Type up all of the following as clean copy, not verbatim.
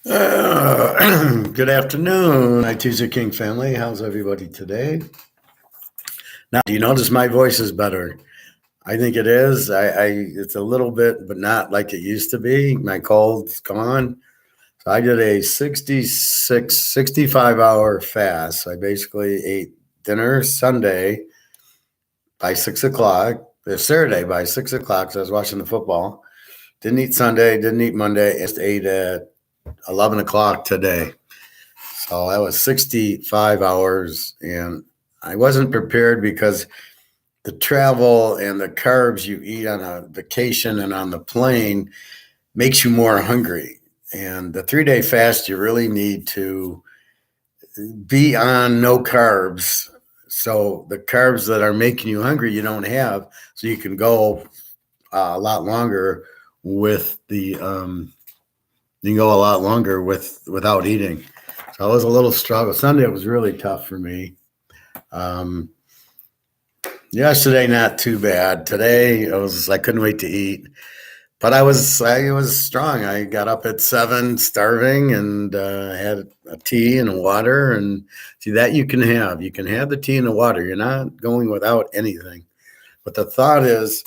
Good afternoon, my Teaserking family. How's everybody today? Now, do you notice my voice is better? I think it is. It's a little bit, but not like it used to be. My cold's gone. So I did a 65 hour fast. I basically ate dinner Sunday by 6 o'clock, Saturday by 6 o'clock. So I was watching the football. Didn't eat Sunday, didn't eat Monday. Just ate at 11 o'clock today. So that was 65 hours, and I wasn't prepared because the travel and the carbs you eat on a vacation and on the plane makes you more hungry. And the 3 day fast, you really need to be on no carbs. So the carbs that are making you hungry, you don't have, so you can go a lot longer with the you can go a lot longer without eating. So it was a little struggle. Sunday was really tough for me. Um, Yesterday, not too bad. Today, I couldn't wait to eat, but I was strong. I got up at 7, starving, and had a tea and a water. And see that you can have the tea and the water. You're not going without anything. But the thought is,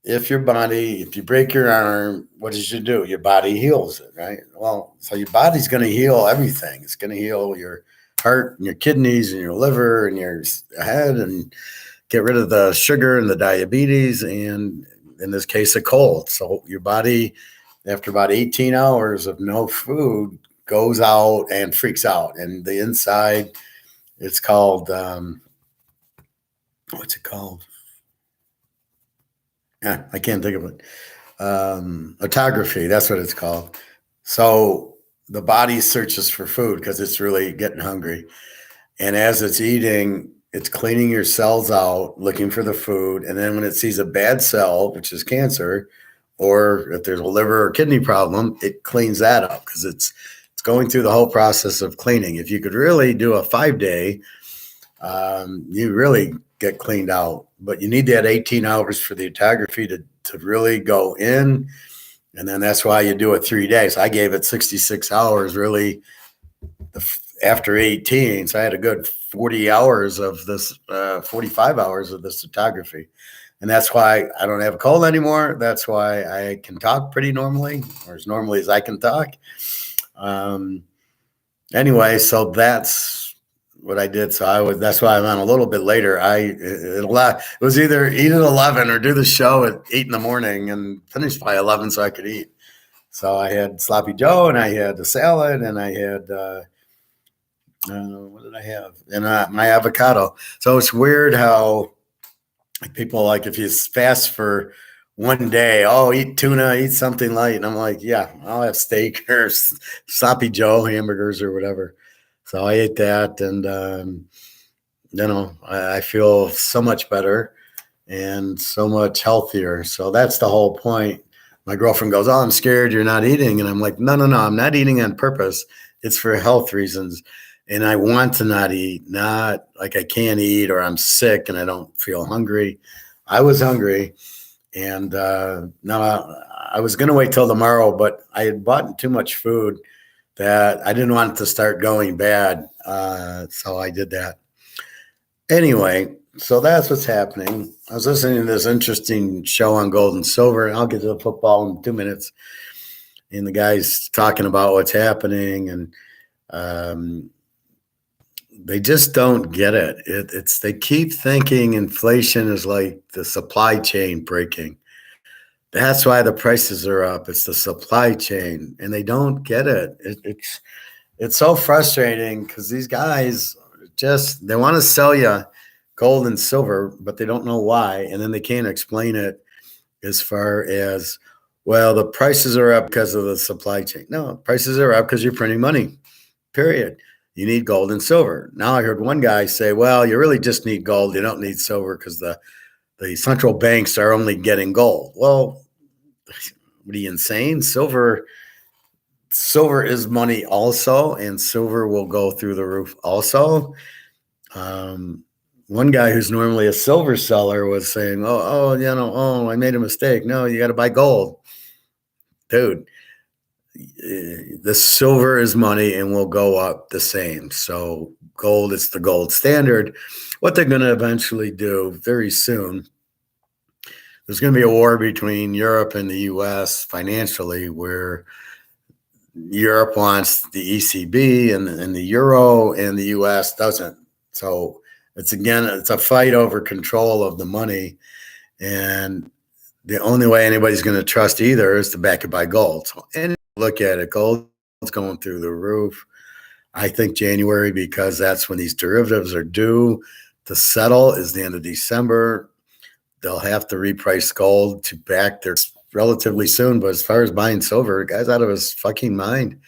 if you break your arm, what does you do? Your body heals it, right? Well, so your body's going to heal everything. It's going to heal your heart and your kidneys and your liver and your head, and get rid of the sugar and the diabetes, and in this case, a cold. So your body, after about 18 hours of no food, goes out and freaks out. And the inside, it's called, what's it called? Yeah, I can't think of it. Autography, that's what it's called. So the body searches for food because it's really getting hungry. And as it's eating, it's cleaning your cells out, looking for the food. And then when it sees a bad cell, which is cancer, or if there's a liver or kidney problem, it cleans that up because it's going through the whole process of cleaning. If you could really do a 5 day, you really get cleaned out. But you need that 18 hours for the autography to really go in. And then that's why you do it 3 days. I gave it 66 hours really after 18. So I had a good 40 hours of this, 45 hours of this photography. And that's why I don't have a cold anymore. That's why I can talk pretty normally, or as normally as I can talk. Anyway, so that's what I did. That's why I'm on a little bit later. It was either eat at 11 or do the show at 8 in the morning and finish by 11 so I could eat. So I had sloppy Joe, and I had the salad, and I had, what did I have? And my avocado. So it's weird how people, like, if you fast for one day, oh, eat tuna, eat something light. And I'm like, yeah, I'll have steak or sloppy Joe hamburgers or whatever. So I ate that, and I feel so much better and so much healthier. So that's the whole point. My girlfriend goes, "Oh, I'm scared you're not eating," and I'm like, "No, I'm not eating on purpose. It's for health reasons, and I want to not eat, not like I can't eat or I'm sick and I don't feel hungry." I was hungry, and no, I was going to wait till tomorrow, but I had bought too much food that I didn't want it to start going bad. So I did that. Anyway, so that's what's happening. I was listening to this interesting show on gold and silver, and I'll get to the football in 2 minutes. And the guy's talking about what's happening, and they just don't get it. They keep thinking inflation is like the supply chain breaking. That's why the prices are up. It's the supply chain, and they don't get it. It's so frustrating because these guys they want to sell you gold and silver, but they don't know why, and then they can't explain it as far as, well, the prices are up because of the supply chain. No, prices are up because you're printing money. Period. You need gold and silver. Now I heard one guy say, well, you really just need gold. You don't need silver because the central banks are only getting gold. Well, what are you, insane? Silver is money also, and silver will go through the roof also. One guy who's normally a silver seller was saying, I made a mistake. No, you got to buy gold. Dude, the silver is money and will go up the same. So gold is the gold standard. What they're going to eventually do very soon, there's going to be a war between Europe and the U.S. financially, where Europe wants the ECB and the euro, and the U.S. doesn't. So it's a fight over control of the money, and the only way anybody's going to trust either is to back it by gold. So, and look at it, gold's going through the roof. I think January, because that's when these derivatives are due to settle, is the end of December. They'll have to reprice gold to back their relatively soon. But as far as buying silver, the guy's out of his fucking mind.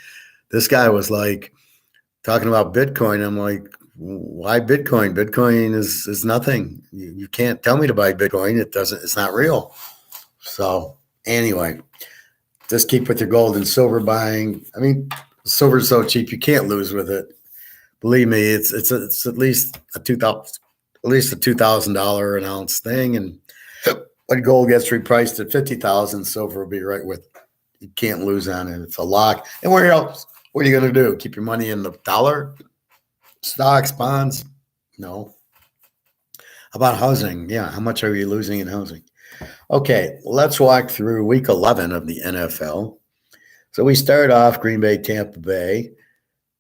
This guy was like talking about Bitcoin. I'm like, why Bitcoin? Bitcoin is nothing. You can't tell me to buy Bitcoin. It's not real. So anyway, just keep with your gold and silver buying. I mean, silver's so cheap, you can't lose with it. Believe me, it's at least a $2,000 an ounce thing. And when gold gets repriced at 50,000, silver will be right with it. You can't lose on it. It's a lock. And where else? What are you going to do? Keep your money in the dollar, stocks, bonds? No. How about housing? Yeah. How much are you losing in housing? Okay, let's walk through week 11 of the NFL. So we start off Green Bay, Tampa Bay,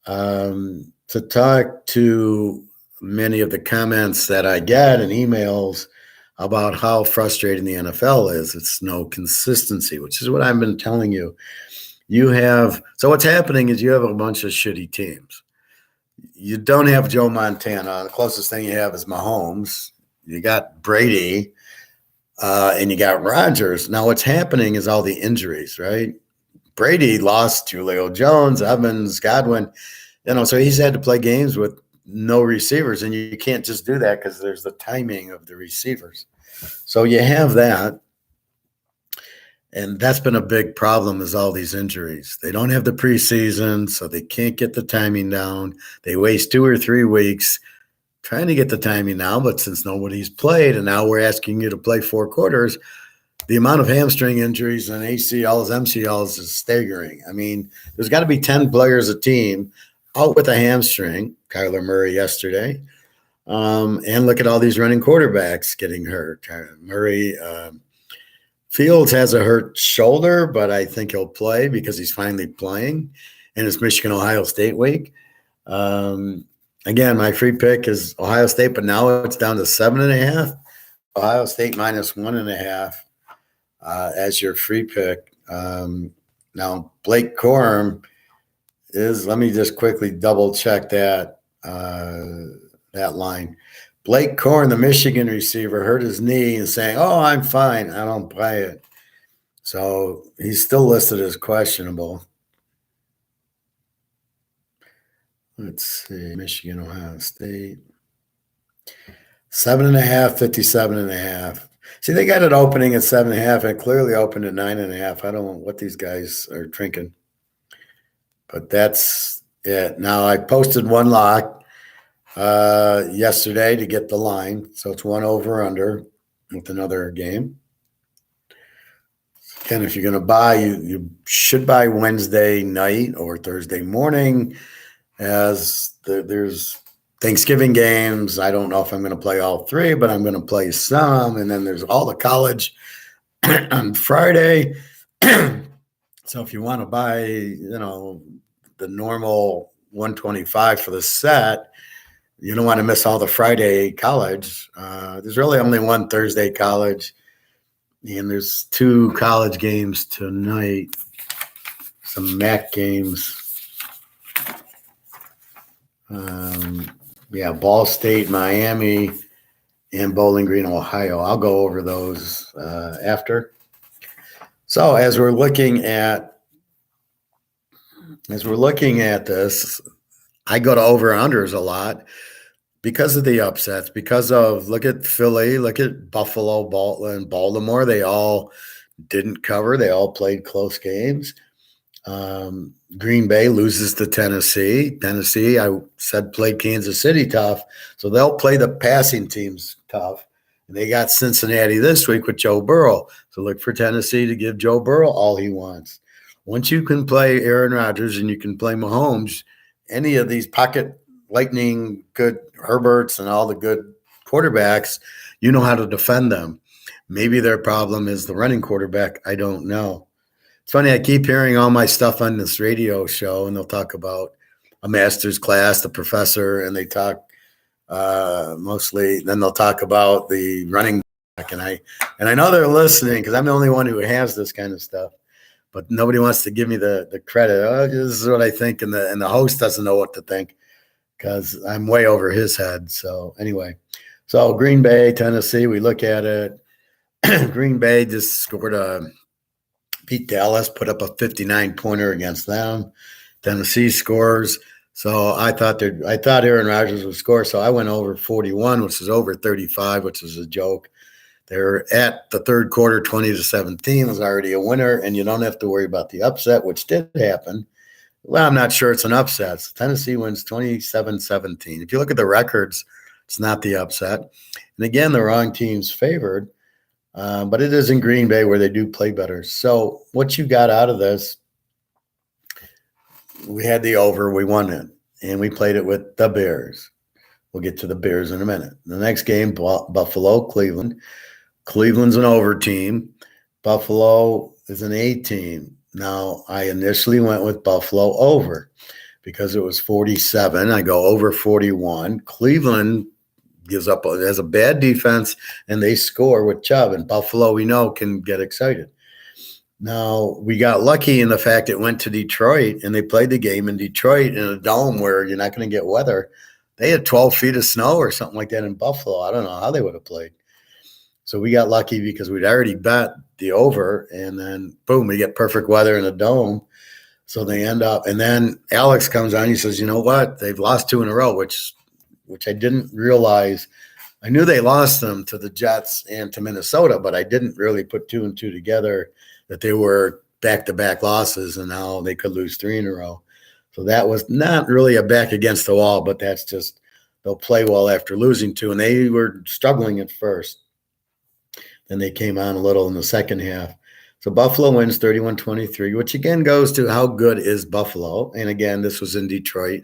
to talk to many of the comments that I get and emails about how frustrating the NFL is. It's no consistency, which is what I've been telling you. So what's happening is you have a bunch of shitty teams. You don't have Joe Montana. The closest thing you have is Mahomes. You got Brady. And you got Rodgers. Now, what's happening is all the injuries, right? Brady lost Julio Jones, Evans, Godwin, so he's had to play games with no receivers, and you can't just do that because there's the timing of the receivers. So you have that, and that's been a big problem is all these injuries. They don't have the preseason, so they can't get the timing down. They waste 2 or 3 weeks trying to get the timing now, but since nobody's played and now we're asking you to play 4 quarters, the amount of hamstring injuries and ACLs, MCLs is staggering. I mean, there's got to be 10 players a team out with a hamstring, Kyler Murray yesterday, and look at all these running quarterbacks getting hurt. Murray, Fields has a hurt shoulder, but I think he'll play because he's finally playing, and it's Michigan-Ohio State week. Again, my free pick is Ohio State, but now it's down to 7.5. Ohio State minus 1.5 as your free pick. Now, Blake Corum is, let me just quickly double check that line. Blake Corum, the Michigan receiver, hurt his knee and saying, "Oh, I'm fine. I don't buy it." So he's still listed as questionable. Let's see, Michigan, Ohio State. 7.5, 57.5. See, they got it opening at 7.5 and clearly opened at 9.5. I don't know what these guys are drinking, but that's it. Now, I posted one lock yesterday to get the line. So it's 1 over under with another game. Again, if you're going to buy, you should buy Wednesday night or Thursday morning, as there's Thanksgiving games. I don't know if I'm going to play all 3, but I'm going to play some. And then there's all the college on Friday. So if you want to buy, the normal 125 for the set, you don't want to miss all the Friday college. There's really only one Thursday college, and there's 2 college games tonight, some MAC games. Ball State, Miami, and Bowling Green, Ohio. I'll go over those after. So as we're looking at this, I go to over-unders a lot because of the upsets, because of, look at Philly, look at Buffalo, Baltimore. They all didn't cover. They all played close games. Green Bay loses to Tennessee. Tennessee, I said, played Kansas City tough, so they'll play the passing teams tough. And they got Cincinnati this week with Joe Burrow. So look for Tennessee to give Joe Burrow all he wants. Once you can play Aaron Rodgers and you can play Mahomes, any of these pocket lightning good Herberts and all the good quarterbacks, you know how to defend them. Maybe their problem is the running quarterback. I don't know. It's funny. I keep hearing all my stuff on this radio show, and they'll talk about a master's class, the professor, and they talk mostly. Then they'll talk about the running back, and I know they're listening because I'm the only one who has this kind of stuff. But nobody wants to give me the credit. Oh, this is what I think, and the host doesn't know what to think because I'm way over his head. So anyway, so Green Bay, Tennessee, we look at it. Green Bay just scored Pete Dallas put up a 59-pointer against them. Tennessee scores. So I thought Aaron Rodgers would score. So I went over 41, which is over 35, which is a joke. They're at the third quarter, 20-17 was already a winner, and you don't have to worry about the upset, which did happen. Well, I'm not sure it's an upset. So Tennessee wins 27-17. If you look at the records, it's not the upset. And again, the wrong team's favored. But it is in Green Bay where they do play better. So what you got out of this, we had the over, we won it, and we played it with the Bears. We'll get to the Bears in a minute. The next game, Buffalo, Cleveland. Cleveland's an over team. Buffalo is an A team. Now, I initially went with Buffalo over because it was 47. I go over 41. Cleveland has a bad defense, and they score with Chubb. And Buffalo, we know, can get excited. Now, we got lucky in the fact it went to Detroit, and they played the game in Detroit in a dome where you're not going to get weather. They had 12 feet of snow or something like that in Buffalo. I don't know how they would have played. So we got lucky because we'd already bet the over, and then, boom, we get perfect weather in a dome. So they end up – and then Alex comes on. He says, you know what? They've lost 2 in a row, which I didn't realize. I knew they lost them to the Jets and to Minnesota, but I didn't really put 2 and 2 together that they were back-to-back losses, and now they could lose 3 in a row. So that was not really a back against the wall, but that's just they'll play well after losing 2, and they were struggling at first. Then they came on a little in the second half. So Buffalo wins 31-23, which again goes to how good is Buffalo. And again, this was in Detroit,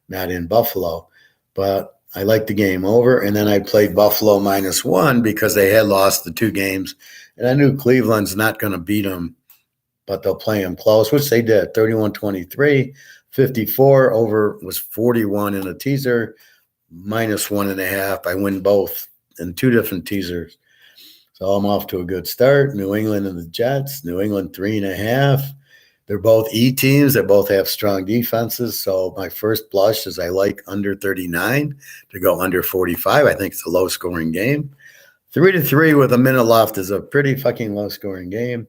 not in Buffalo. But I liked the game over, and then I played Buffalo -1 because they had lost the 2 games. And I knew Cleveland's not going to beat them, but they'll play them close, which they did, 31-23. 54 over was 41 in a teaser, -1.5. I win both in 2 different teasers. So I'm off to a good start. New England and the Jets. New England 3.5. They're both E teams. They both have strong defenses. So my first blush is I like under 39 to go under 45. I think it's a low-scoring game. 3-3 with a minute left is a pretty fucking low-scoring game.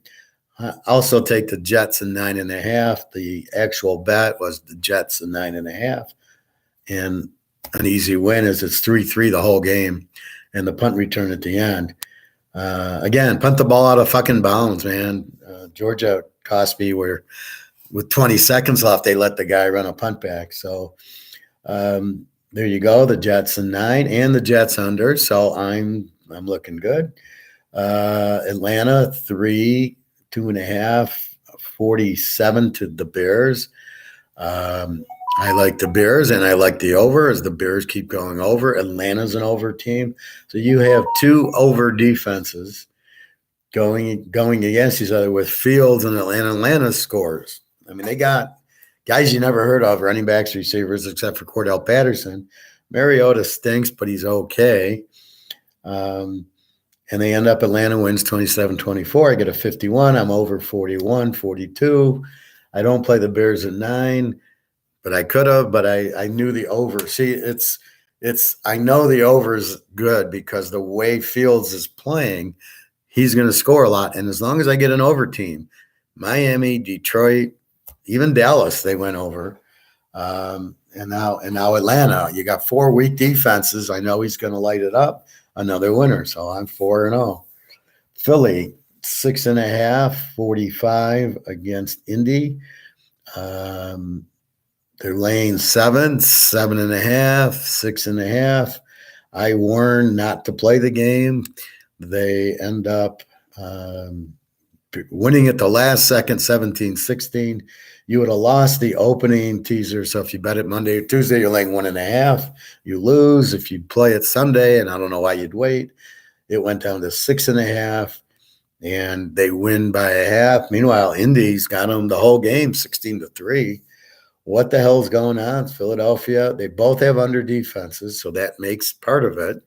I also take the Jets in 9.5. The actual bet was the Jets in 9.5. And an easy win is it's 3-3 the whole game and the punt return at the end. Again, punt the ball out of fucking bounds, man. Georgia cost me where with 20 seconds left, they let the guy run a punt back. So there you go. The Jets in 9 and the Jets under. So I'm looking good. Atlanta 3, 2.5, 47 to the Bears. I like the Bears, and I like the over as the Bears keep going over. Atlanta's an over team. So you have 2 over defenses going against each other with Fields and Atlanta. Atlanta scores. I mean, they got guys you never heard of, running backs, receivers, except for Cordell Patterson. Mariota stinks, but he's okay. And they end up Atlanta wins 27-24. I get a 51. I'm over 41, 42. I don't play the Bears at 9. But I could have, but I knew the over. See, I know the over is good because the way Fields is playing, he's going to score a lot. And as long as I get an over team, Miami, Detroit, even Dallas, they went over. And now Atlanta, you got 4 weak defenses. I know he's going to light it up. Another winner. So I'm 4-0. Philly, 6.5, 45 against Indy. They're laying 7, 7.5, 6.5. I warned not to play the game. They end up winning at the last second, 17-16. You would have lost the opening teaser. So if you bet it Monday or Tuesday, you're laying 1.5. You lose. If you play it Sunday, and I don't know why you'd wait, it went down to 6.5, and they win by a half. Meanwhile, Indy's got them the whole game, 16-3. What the hell's going on? Philadelphia, they both have under defenses, so that makes part of it.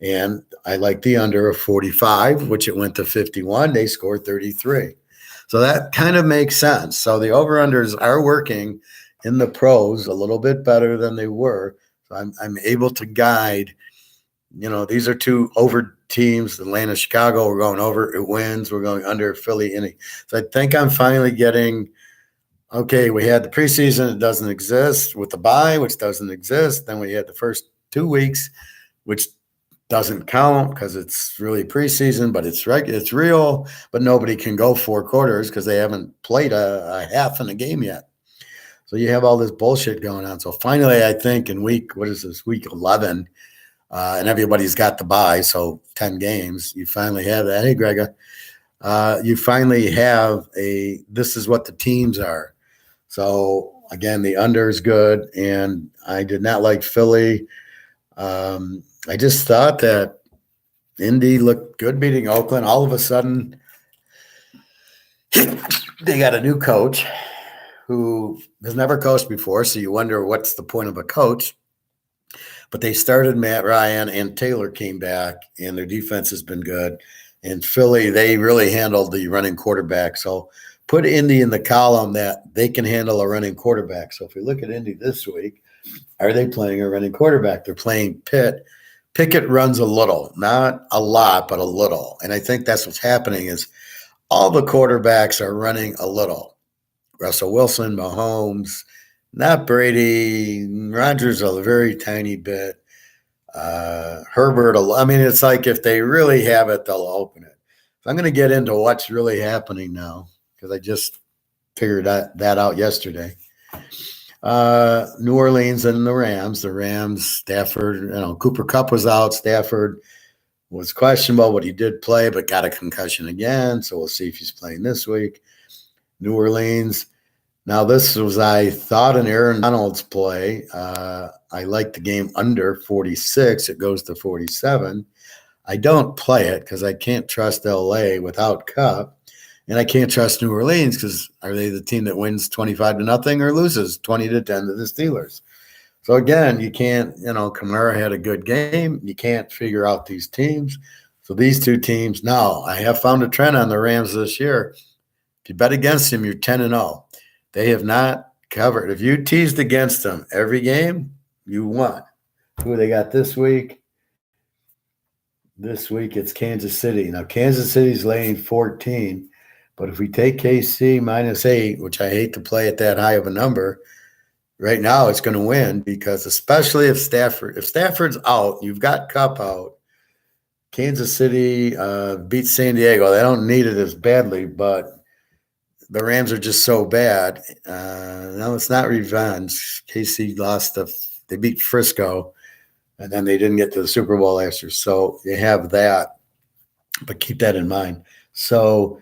And I like the under of 45, which it went to 51. They scored 33. So that kind of makes sense. So the over-unders are working in the pros a little bit better than they were. So I'm able to guide. These are two over teams. Atlanta, Chicago, we're going over. It wins. We're going under Philly, Indy. So I think I'm finally getting – okay, we had the preseason, it doesn't exist, with the bye, which doesn't exist. Then we had the first 2 weeks, which doesn't count because it's really preseason, but it's real. But nobody can go 4 quarters because they haven't played a half in a game yet. So you have all this bullshit going on. So finally, I think in week 11, and everybody's got the bye, so 10 games, you finally have that. Hey, Grega. You finally have this is what the teams are. So, again, the under is good, and I did not like Philly. I just thought that Indy looked good beating Oakland. All of a sudden, they got a new coach who has never coached before, so you wonder what's the point of a coach. But they started Matt Ryan, and Taylor came back, and their defense has been good. And Philly, they really handled the running quarterback. So put Indy in the column that they can handle a running quarterback. So if we look at Indy this week, are they playing a running quarterback? They're playing Pitt. Pickett runs a little, not a lot, but a little. And I think that's what's happening is all the quarterbacks are running a little. Russell Wilson, Mahomes, not Brady, Rodgers a very tiny bit. Herbert, I mean, it's like if they really have it, they'll open it. So I'm going to get into what's really happening now because I just figured that out yesterday. New Orleans and the Rams, Stafford, Cooper Kupp was out. Stafford was questionable, but he did play, but got a concussion again. So we'll see if he's playing this week. New Orleans. Now, this was, I thought, an Aaron Donald's play. I like the game under 46. It goes to 47. I don't play it because I can't trust L.A. without Kupp. And I can't trust New Orleans because are they the team that wins 25-0 or loses 20-10 to the Steelers? So, again, you can't, Kamara had a good game. You can't figure out these teams. So these two teams, now I have found a trend on the Rams this year. If you bet against them, you're 10-0. They have not covered. If you teased against them every game, you won. Who they got this week? This week it's Kansas City. Now, Kansas City's laying 14. But if we take KC -8, which I hate to play at that high of a number, right now it's going to win because especially if Stafford's out, you've got Kupp out. Kansas City beats San Diego. They don't need it as badly, but the Rams are just so bad. No, it's not revenge. KC they beat Frisco, and then they didn't get to the Super Bowl last year. So you have that, but keep that in mind. So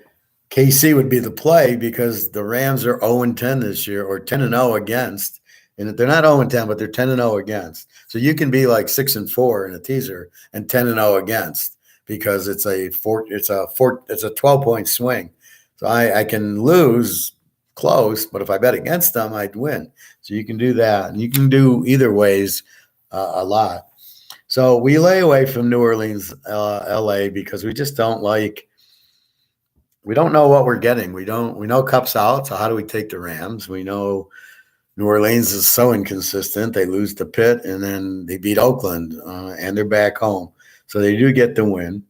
KC would be the play because the Rams are 0-10 this year or 10-0 against. And they're not 0-10, but they're 10-0 against. So you can be like 6-4 in a teaser and 10-0 against because it's a 12-point swing. So I can lose close, but if I bet against them, I'd win. So you can do that. And you can do either ways a lot. So we lay away from New Orleans, LA, because we just don't like – we don't know what we're getting. We know Kupp's out, so how do we take the Rams? We know New Orleans is so inconsistent. They lose to Pitt, and then they beat Oakland, and they're back home. So they do get the win.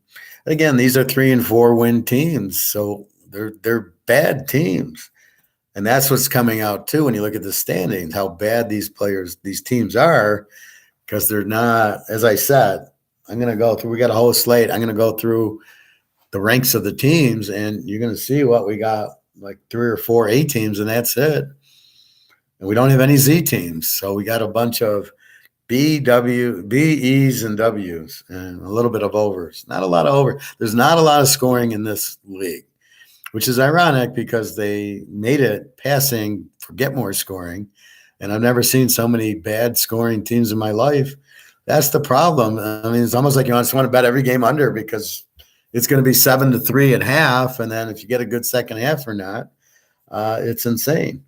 Again, these are 3 and 4 win teams, so they're bad teams. And that's what's coming out, too, when you look at the standings, how bad these teams are, because they're not, as I said, I'm going to go through, we got a whole slate. I'm going to go through the ranks of the teams, and you're going to see what we got, like 3 or 4 A teams, and that's it. And we don't have any Z teams. So we got a bunch of B, E's, and W's, and a little bit of overs. Not a lot of over. There's not a lot of scoring in this league. which is ironic because they made it passing, forget more scoring. And I've never seen so many bad scoring teams in my life. That's the problem. I mean, it's almost like you just want to bet every game under because it's going to be 7-3 at half. And then if you get a good second half or not, it's insane.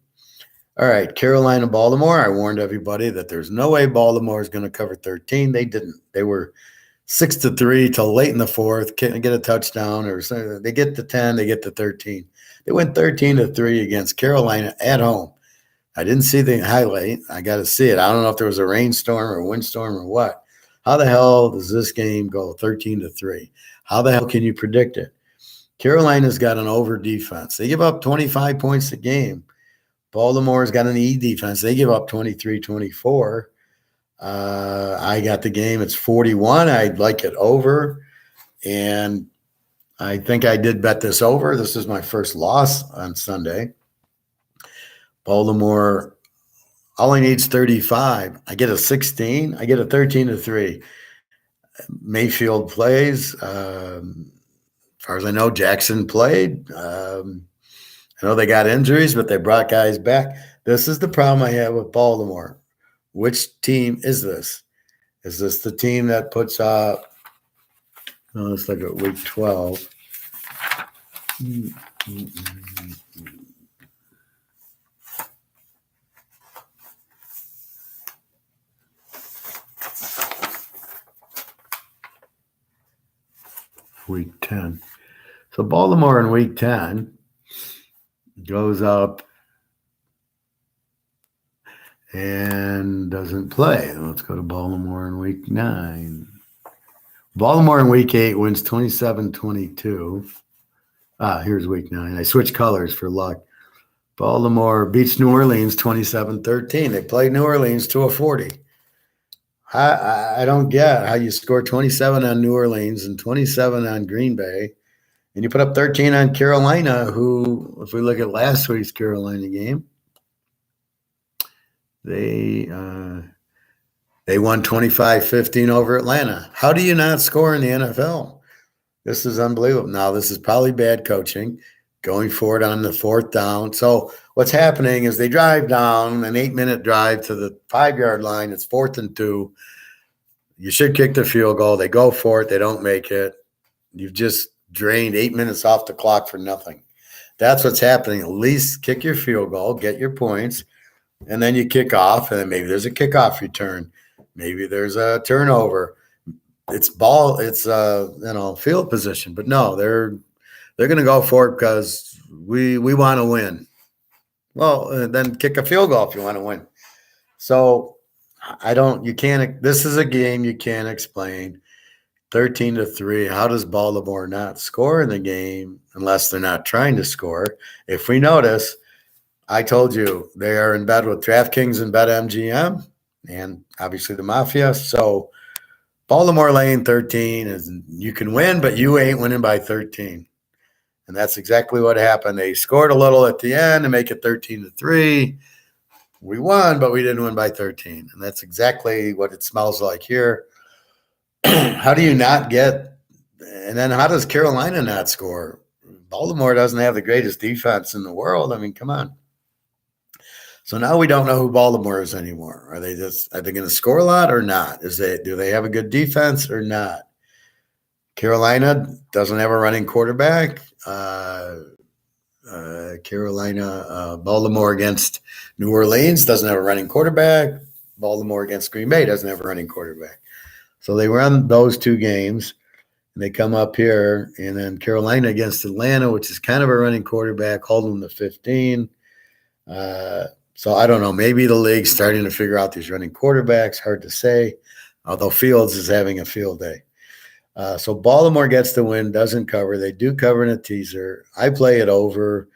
All right, Carolina, Baltimore. I warned everybody that there's no way Baltimore is going to cover 13. They didn't. They were 6-3 till late in the fourth. Can't get a touchdown, or they get to 10, they get to 13. They went 13-3 against Carolina at home. I didn't see the highlight. I got to see it. I don't know if there was a rainstorm or windstorm or what. How the hell does this game go 13-3? How the hell can you predict it? Carolina's got an over defense. They give up 25 points a game. Baltimore's got an E defense. They give up 23-24. I got the game. It's 41. I'd like it over. And I think I did bet this over. This is my first loss on Sunday. Baltimore, all I need is 35. I get a 16. I get a 13-3. Mayfield plays. As far as I know, Jackson played. I know they got injuries, but they brought guys back. This is the problem I have with Baltimore. Which team is this? Is this the team that puts up, let's look at week 12. Week 10. So Baltimore in week 10 goes up and doesn't play. Let's go to Baltimore in week 9. Baltimore in week 8 wins 27-22. Here's week 9. I switched colors for luck. Baltimore beats New Orleans 27-13. They played New Orleans to a 40. I don't get how you score 27 on New Orleans and 27 on Green Bay, and you put up 13 on Carolina, who, if we look at last week's Carolina game, they won 25-15 over Atlanta. How do you not score in the NFL? This is unbelievable. Now, this is probably bad coaching going forward on the fourth down. So what's happening is they drive down an 8-minute drive to the 5-yard line. It's 4th and 2. You should kick the field goal. They go for it. They don't make it. You've just drained 8 minutes off the clock for nothing. That's what's happening. At least kick your field goal, get your points, and then you kick off, and then maybe there's a kickoff return. Maybe there's a turnover. It's field position. But no, they're going to go for it because we want to win. Well, then kick a field goal if you want to win. So this is a game you can't explain. 13-3. How does Baltimore not score in the game unless they're not trying to score? If we notice, I told you they are in bed with DraftKings and BetMGM and obviously the Mafia. So Baltimore laying 13 is you can win, but you ain't winning by 13. And that's exactly what happened. They scored a little at the end to make it 13-3. We won, but we didn't win by 13. And that's exactly what it smells like here. How do you not get – and then how does Carolina not score? Baltimore doesn't have the greatest defense in the world. I mean, come on. So now we don't know who Baltimore is anymore. Are they going to score a lot or not? Do they have a good defense or not? Carolina doesn't have a running quarterback. Baltimore against New Orleans doesn't have a running quarterback. Baltimore against Green Bay doesn't have a running quarterback. So they run those two games, and they come up here, and then Carolina against Atlanta, which is kind of a running quarterback, hold them to 15. So I don't know. Maybe the league's starting to figure out these running quarterbacks. Hard to say, although Fields is having a field day. So Baltimore gets the win, doesn't cover. They do cover in a teaser. I play it over,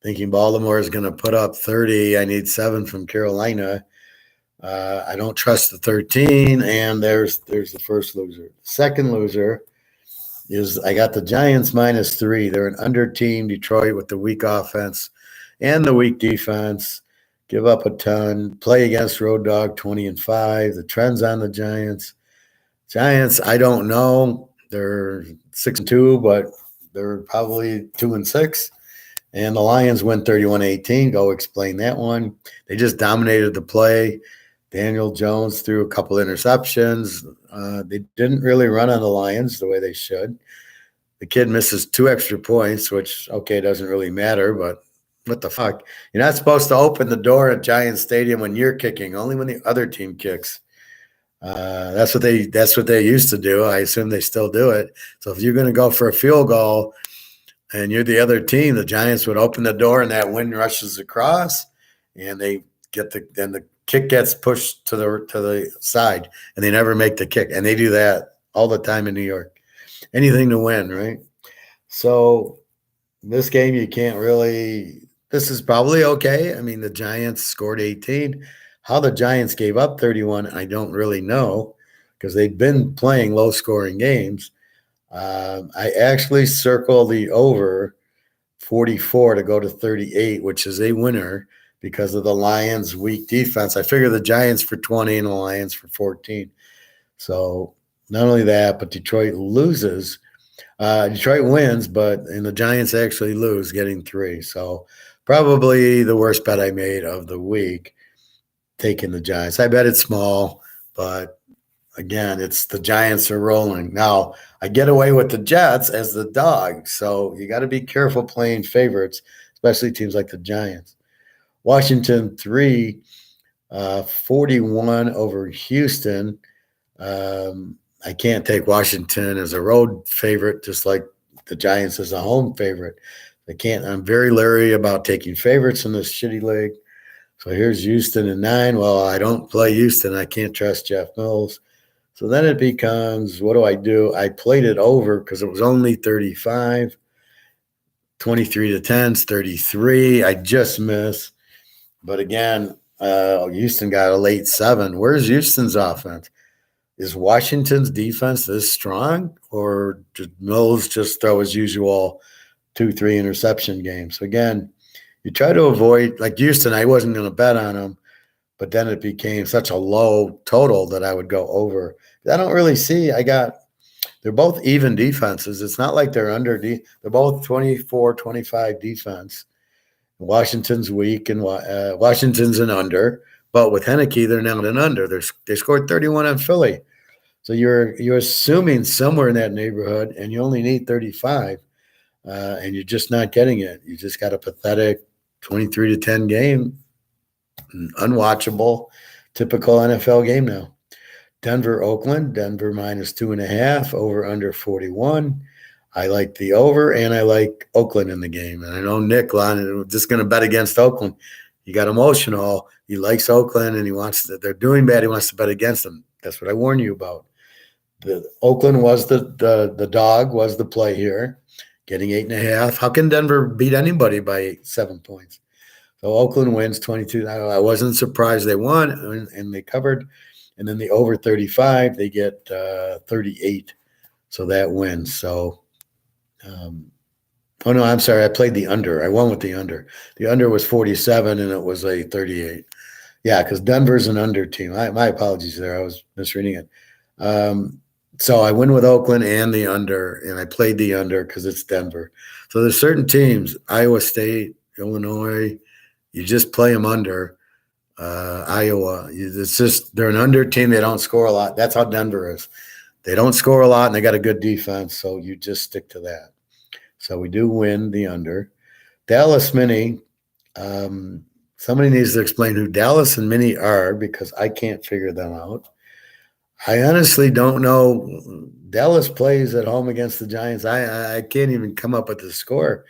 thinking Baltimore is going to put up 30. I need 7 from Carolina. I don't trust the 13, and there's the first loser. Second loser is I got the Giants -3. They're an under team, Detroit, with the weak offense and the weak defense. Give up a ton. Play against Road Dog 20-5. The trend's on the Giants. Giants, I don't know. They're 6-2, but They're probably 2-6. And the Lions win 31-18. Go explain that one. They just dominated the play. Daniel Jones threw a couple interceptions. They didn't really run on the Lions the way they should. The kid misses 2 extra points, which, okay, doesn't really matter, but what the fuck? You're not supposed to open the door at Giants Stadium when you're kicking, only when the other team kicks. That's what they used to do. I assume they still do it. So if you're going to go for a field goal and you're the other team, the Giants would open the door and that wind rushes across, and the kick gets pushed to the side, and they never make the kick. And they do that all the time in New York. Anything to win, right? So this game, you can't really – this is probably okay. I mean, the Giants scored 18. How the Giants gave up 31, I don't really know, because they've been playing low-scoring games. I actually circle the over 44 to go to 38, which is a winner because of the Lions' weak defense. I figure the Giants for 20 and the Lions for 14. So not only that, but Detroit loses. Detroit wins, and the Giants actually lose, getting 3. So probably the worst bet I made of the week, taking the Giants. I bet it's small, but again, it's the Giants are rolling. Now, I get away with the Jets as the dog, so you got to be careful playing favorites, especially teams like the Giants. Washington 3, 41 over Houston. I can't take Washington as a road favorite, just like the Giants as a home favorite. I'm very leery about taking favorites in this shitty league. So here's Houston at 9. Well, I don't play Houston. I can't trust Jeff Mills. So then it becomes, what do? I played it over because it was only 35. 23 to 10 is 33. I just miss. But again, Houston got a late 7. Where's Houston's offense? Is Washington's defense this strong, or did Mills just throw his usual 2-3 interception game? So again, you try to avoid, like Houston, I wasn't going to bet on them, but then it became such a low total that I would go over. I don't really see. They're both even defenses. It's not like they're under. They're both 24, 25 defense. Washington's weak, and Washington's an under. But with Heineke, they're now an under. They scored 31 on Philly. So you're assuming somewhere in that neighborhood, and you only need 35, and you're just not getting it. You just got a pathetic 23 to 10 game, unwatchable, typical NFL game now. Denver, Oakland, Denver minus 2.5, over under 41. I like the over, and I like Oakland in the game. And I know Nick Lon is just going to bet against Oakland. He got emotional. He likes Oakland, and they're doing bad. He wants to bet against them. That's what I warned you about. Oakland was the dog, was the play here, getting 8.5. How can Denver beat anybody by 7 points? So Oakland wins 22. I wasn't surprised they won, and they covered. And then the over 35, they get 38. So that wins. So, oh, no, I'm sorry. I played the under. I won with the under. The under was 47, and it was a 38. Yeah, because Denver's an under team. My apologies there. I was misreading it. So I win with Oakland and the under, and I played the under because it's Denver. So there's certain teams, Iowa State, Illinois, you just play them under. Iowa, it's just they're an under team. They don't score a lot. That's how Denver is. They don't score a lot, and they got a good defense, so you just stick to that. So we do win the under. Dallas Mini, somebody needs to explain who Dallas and Mini are because I can't figure them out. I honestly don't know. Dallas plays at home against the Giants. I can't even come up with the score.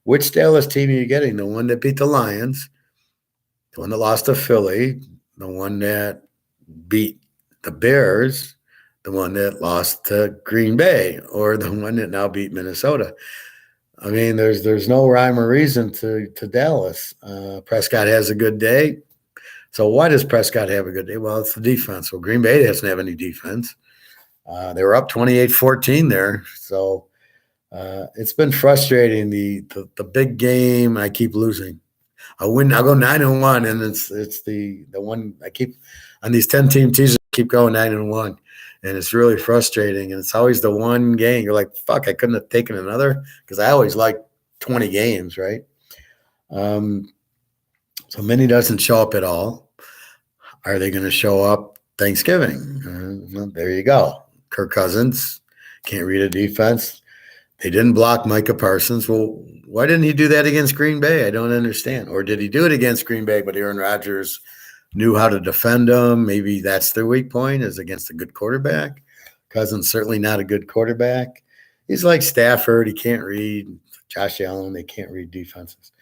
Which Dallas team are you getting? The one that beat the Lions, the one that lost to Philly, the one that beat the Bears, the one that lost to Green Bay, or the one that now beat Minnesota? I mean, there's no rhyme or reason to Dallas. Prescott has a good day. So why does Prescott have a good day? Well, it's the defense. Well, Green Bay doesn't have any defense. They were up 28-14 there. So it's been frustrating. The big game, I keep losing. I'll go 9-1, and it's the one I keep on these 10-team teasers. I keep going 9-1, and it's really frustrating. And it's always the one game you're like, fuck, I couldn't have taken another, because I always like 20 games, right? So Minnie doesn't show up at all. Are they going to show up Thanksgiving? Well, there you go. Kirk Cousins can't read a defense. They didn't block Micah Parsons. Well, why didn't he do that against Green Bay? I don't understand. Or did he do it against Green Bay, but Aaron Rodgers knew how to defend them? Maybe that's their weak point, is against a good quarterback. Cousins certainly not a good quarterback. He's like Stafford. He can't read. Josh Allen, they can't read defenses.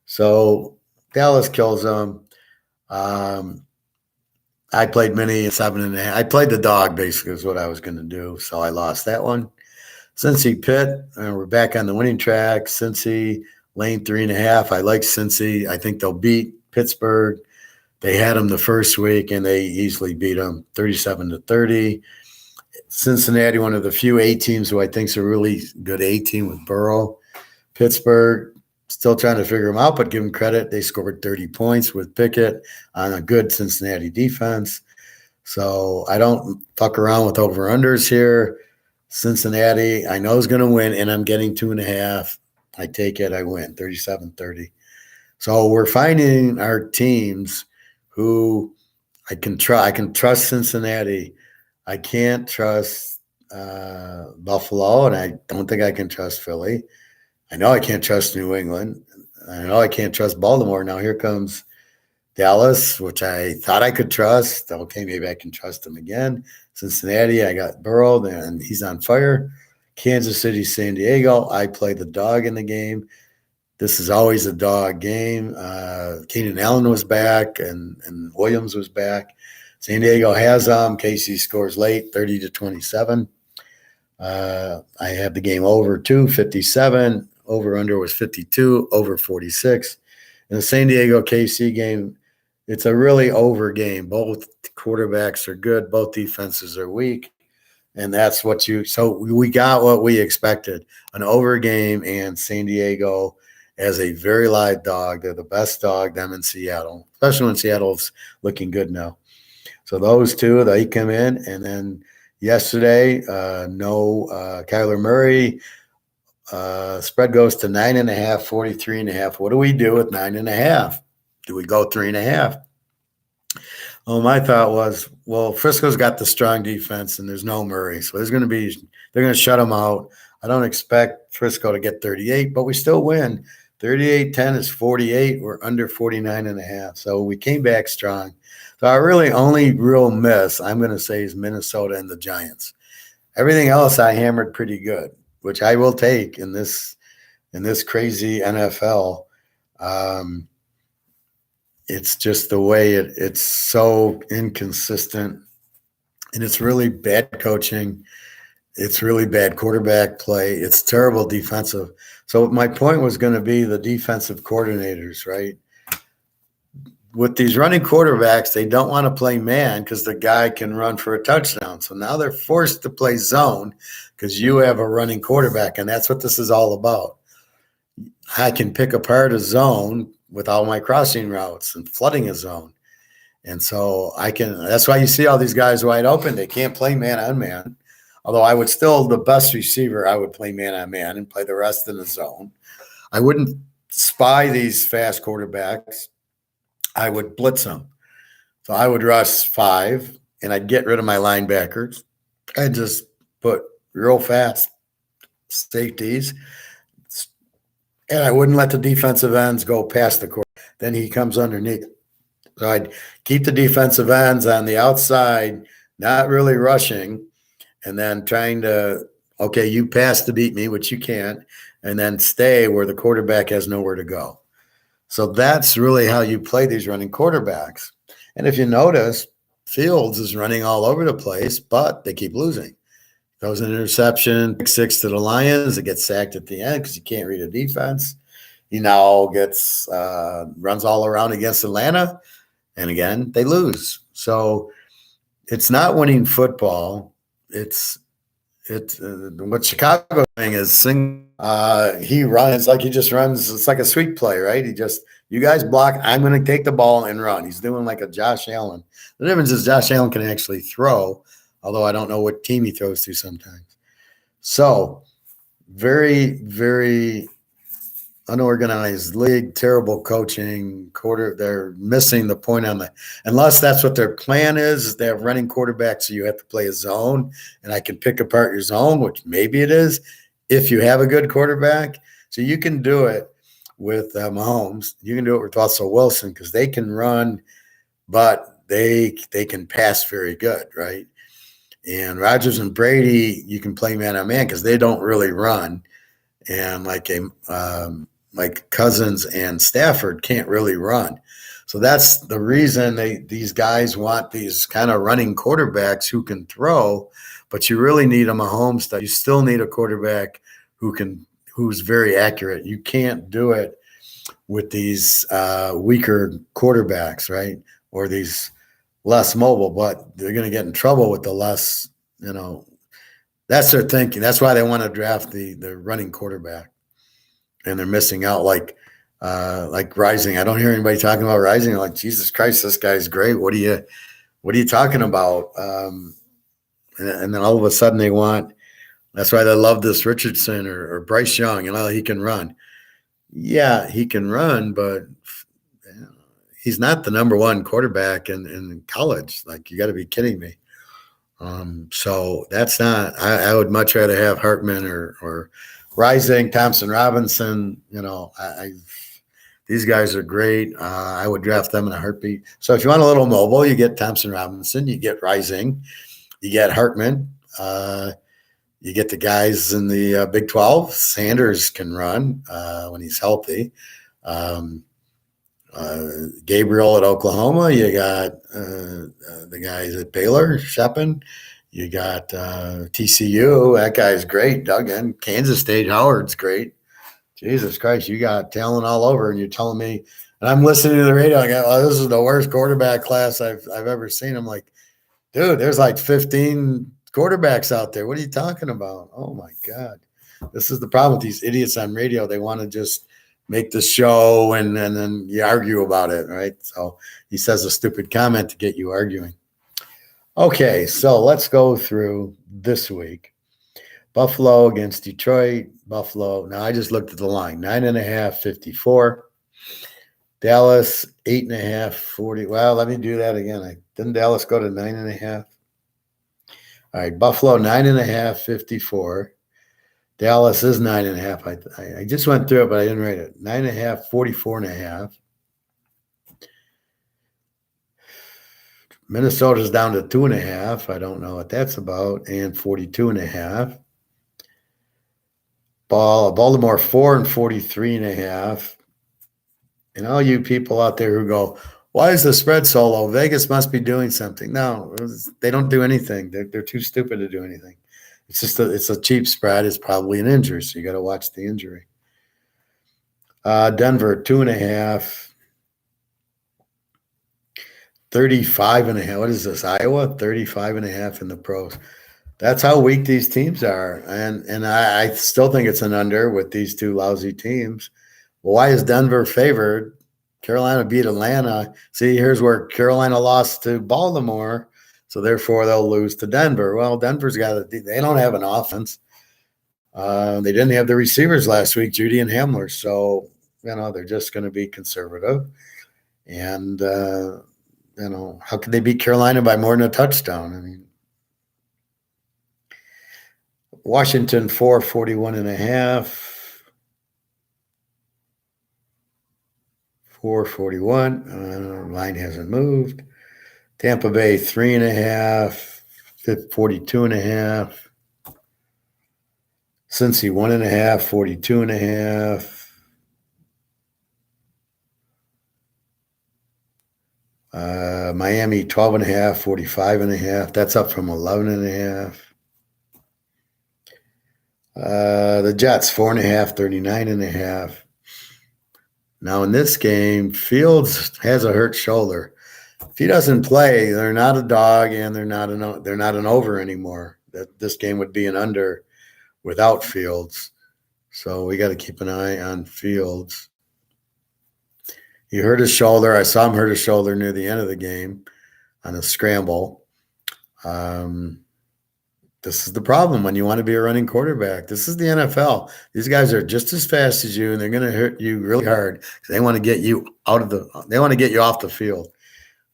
So Dallas kills them. I played Minnie at 7.5. I played the dog, basically, is what I was going to do. So I lost that one. Cincy Pitt, we're back on the winning track. Cincy, lane 3.5. I like Cincy. I think they'll beat Pittsburgh. They had them the first week, and they easily beat them 37-30. Cincinnati, one of the few A teams who I think is a really good A team with Burrow. Pittsburgh, still trying to figure them out, but give them credit. They scored 30 points with Pickett on a good Cincinnati defense. So I don't fuck around with over-unders here. Cincinnati, I know is going to win, and I'm getting 2.5. I take it. I win 37-30. So we're finding our teams who I can trust. I can trust Cincinnati. I can't trust Buffalo, and I don't think I can trust Philly. I know I can't trust New England. I know I can't trust Baltimore. Now here comes Dallas, which I thought I could trust. Okay, maybe I can trust them again. Cincinnati, I got Burrow, and he's on fire. Kansas City, San Diego, I play the dog in the game. This is always a dog game. Keenan Allen was back, and Williams was back. San Diego has them. KC scores late, 30-27. I have the game over 57. Over-under was 52, over 46. In the San Diego KC game, it's a really over game. Both quarterbacks are good. Both defenses are weak. And that's what so we got what we expected, an over game, and San Diego as a very live dog. They're the best dog, them in Seattle, especially when Seattle's looking good now. So those two, they come in. And then yesterday, Kyler Murray. Spread goes to 9.5, 43.5. What do we do with 9.5? Do we go 3.5? Well, my thought was, well, Frisco's got the strong defense, and there's no Murray, so they're going to shut him out. I don't expect Frisco to get 38, but we still win. 38-10 is 48. We're under 49.5, so we came back strong. So our really only real miss, I'm going to say, is Minnesota and the Giants. Everything else I hammered pretty good, which I will take in this crazy NFL. It's just the way it's so inconsistent, and it's really bad coaching. It's really bad quarterback play. It's terrible defensive. So my point was going to be the defensive coordinators, right? With these running quarterbacks, they don't want to play man because the guy can run for a touchdown. So now they're forced to play zone because you have a running quarterback, and that's what this is all about. I can pick apart a zone with all my crossing routes and flooding a zone. And so that's why you see all these guys wide open. They can't play man on man. Although I would still, the best receiver, I would play man on man and play the rest in the zone. I wouldn't spy these fast quarterbacks. I would blitz them. So I would rush 5, and I'd get rid of my linebackers. I'd just put real fast safeties, and I wouldn't let the defensive ends go past the court. Then he comes underneath. So I'd keep the defensive ends on the outside, not really rushing, and then trying to, okay, you pass to beat me, which you can't, and then stay where the quarterback has nowhere to go. So that's really how you play these running quarterbacks. And if you notice, Fields is running all over the place, but they keep losing. Throws an interception, pick 6 to the Lions. It gets sacked at the end because you can't read a defense. He now gets runs all around against Atlanta, and again, they lose. So it's not winning football. It's what Chicago's doing is he runs like he just runs. It's like a sweep play, right? You guys block. I'm going to take the ball and run. He's doing like a Josh Allen. The difference is Josh Allen can actually throw. although I don't know what team he throws to sometimes. So very, very unorganized league, terrible coaching, they're missing the point on the, unless that's what their plan is they have running quarterbacks, so you have to play a zone, and I can pick apart your zone, which maybe it is if you have a good quarterback. So you can do it with Mahomes. You can do it with Russell Wilson because they can run, but they can pass very good, right? And Rodgers and Brady, you can play man on man because they don't really run, and like Cousins and Stafford can't really run. So that's the reason these guys want these kind of running quarterbacks who can throw, but you really need a Mahomes that you still need a quarterback who's very accurate. You can't do it with these weaker quarterbacks, right? Or these less mobile, but they're going to get in trouble with the less, that's their thinking. That's why they want to draft the running quarterback. And they're missing out like Rising. I don't hear anybody talking about Rising. I'm like, Jesus Christ, this guy's great. What are you talking about? And then all of a sudden they want, that's why they love this Richardson or Bryce Young. He can run. Yeah, he can run, but he's not the number one quarterback in college. Like, you got to be kidding me. So that's not, I would much rather have Hartman or Rising, Thompson Robinson. These guys are great. I would draft them in a heartbeat. So if you want a little mobile, you get Thompson Robinson, you get Rising, you get Hartman, you get the guys in the Big 12. Sanders can run when he's healthy. Gabriel at Oklahoma. You got the guys at Baylor, Shepard. You got TCU. That guy's great. Duggan. Kansas State, Howard's great. Jesus Christ, you got talent all over, and you're telling me, and I'm listening to the radio. I go, oh, this is the worst quarterback class I've ever seen. I'm like, dude, there's like 15 quarterbacks out there. What are you talking about? Oh my God. This is the problem with these idiots on radio. They want to just make the show and then you argue about it, right? So he says a stupid comment to get you arguing. Okay, so let's go through this week. Buffalo against Detroit. Buffalo. Now I just looked at the line. 9.5, 54. Dallas, 8.5, 40. Well, let me do that again. Didn't Dallas go to 9.5? All right, Buffalo, 9.5, 54. Dallas is 9.5. I just went through it, but I didn't write it. 9.5, 44.5. Minnesota's down to 2.5. I don't know what that's about. And 42.5. Baltimore 4 and 43.5. And all you people out there who go, why is the spread so low? Vegas must be doing something. No, they don't do anything. They're too stupid to do anything. It's just it's a cheap spread. It's probably an injury, so you got to watch the injury. Denver 2.5, 35.5. What is this? Iowa 35.5 in the pros. That's how weak these teams are, and I still think it's an under with these two lousy teams. Well, why is Denver favored? Carolina beat Atlanta. See, here's where Carolina lost to Baltimore, so therefore they'll lose to Denver. Well, Denver's they don't have an offense. They didn't have the receivers last week, Judy and Hamler, so they're just going to be conservative. And how could they beat Carolina by more than a touchdown? I mean, Washington 4, 41.5. 441. Line hasn't moved. Tampa Bay 3.5. 42.5. Cincy 1.5. 42.5. Miami 12.5. 45.5. That's up from 11.5. The Jets 4.5. 39.5. Now in this game, Fields has a hurt shoulder. If he doesn't play, they're not a dog and they're not an over anymore. That this game would be an under without Fields. So we got to keep an eye on Fields. He hurt his shoulder. I saw him hurt his shoulder near the end of the game on a scramble. This is the problem when you want to be a running quarterback. This is the NFL. These guys are just as fast as you, and they're going to hurt you really hard because they want to get you they want to get you off the field.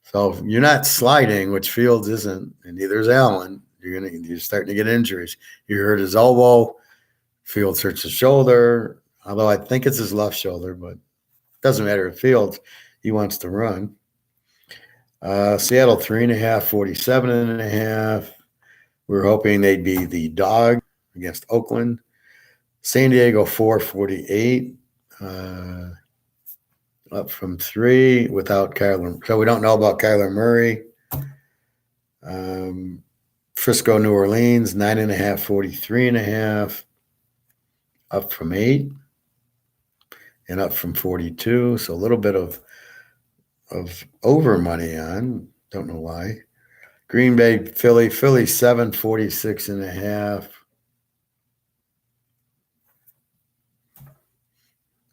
So if you're not sliding, which Fields isn't, and neither is Allen, you're starting to get injuries. You hurt his elbow. Fields hurts his shoulder, although I think it's his left shoulder, but it doesn't matter. If Fields, he wants to run. Seattle 3.5, 47.5. We're hoping they'd be the dog against Oakland. San Diego 4.48. Up from 3 without Kyler. So we don't know about Kyler Murray. Frisco, New Orleans, 9.5, 43.5. Up from 8 and up from 42. So a little bit of over money on. Don't know why. Green Bay, Philly, 7, 46.5.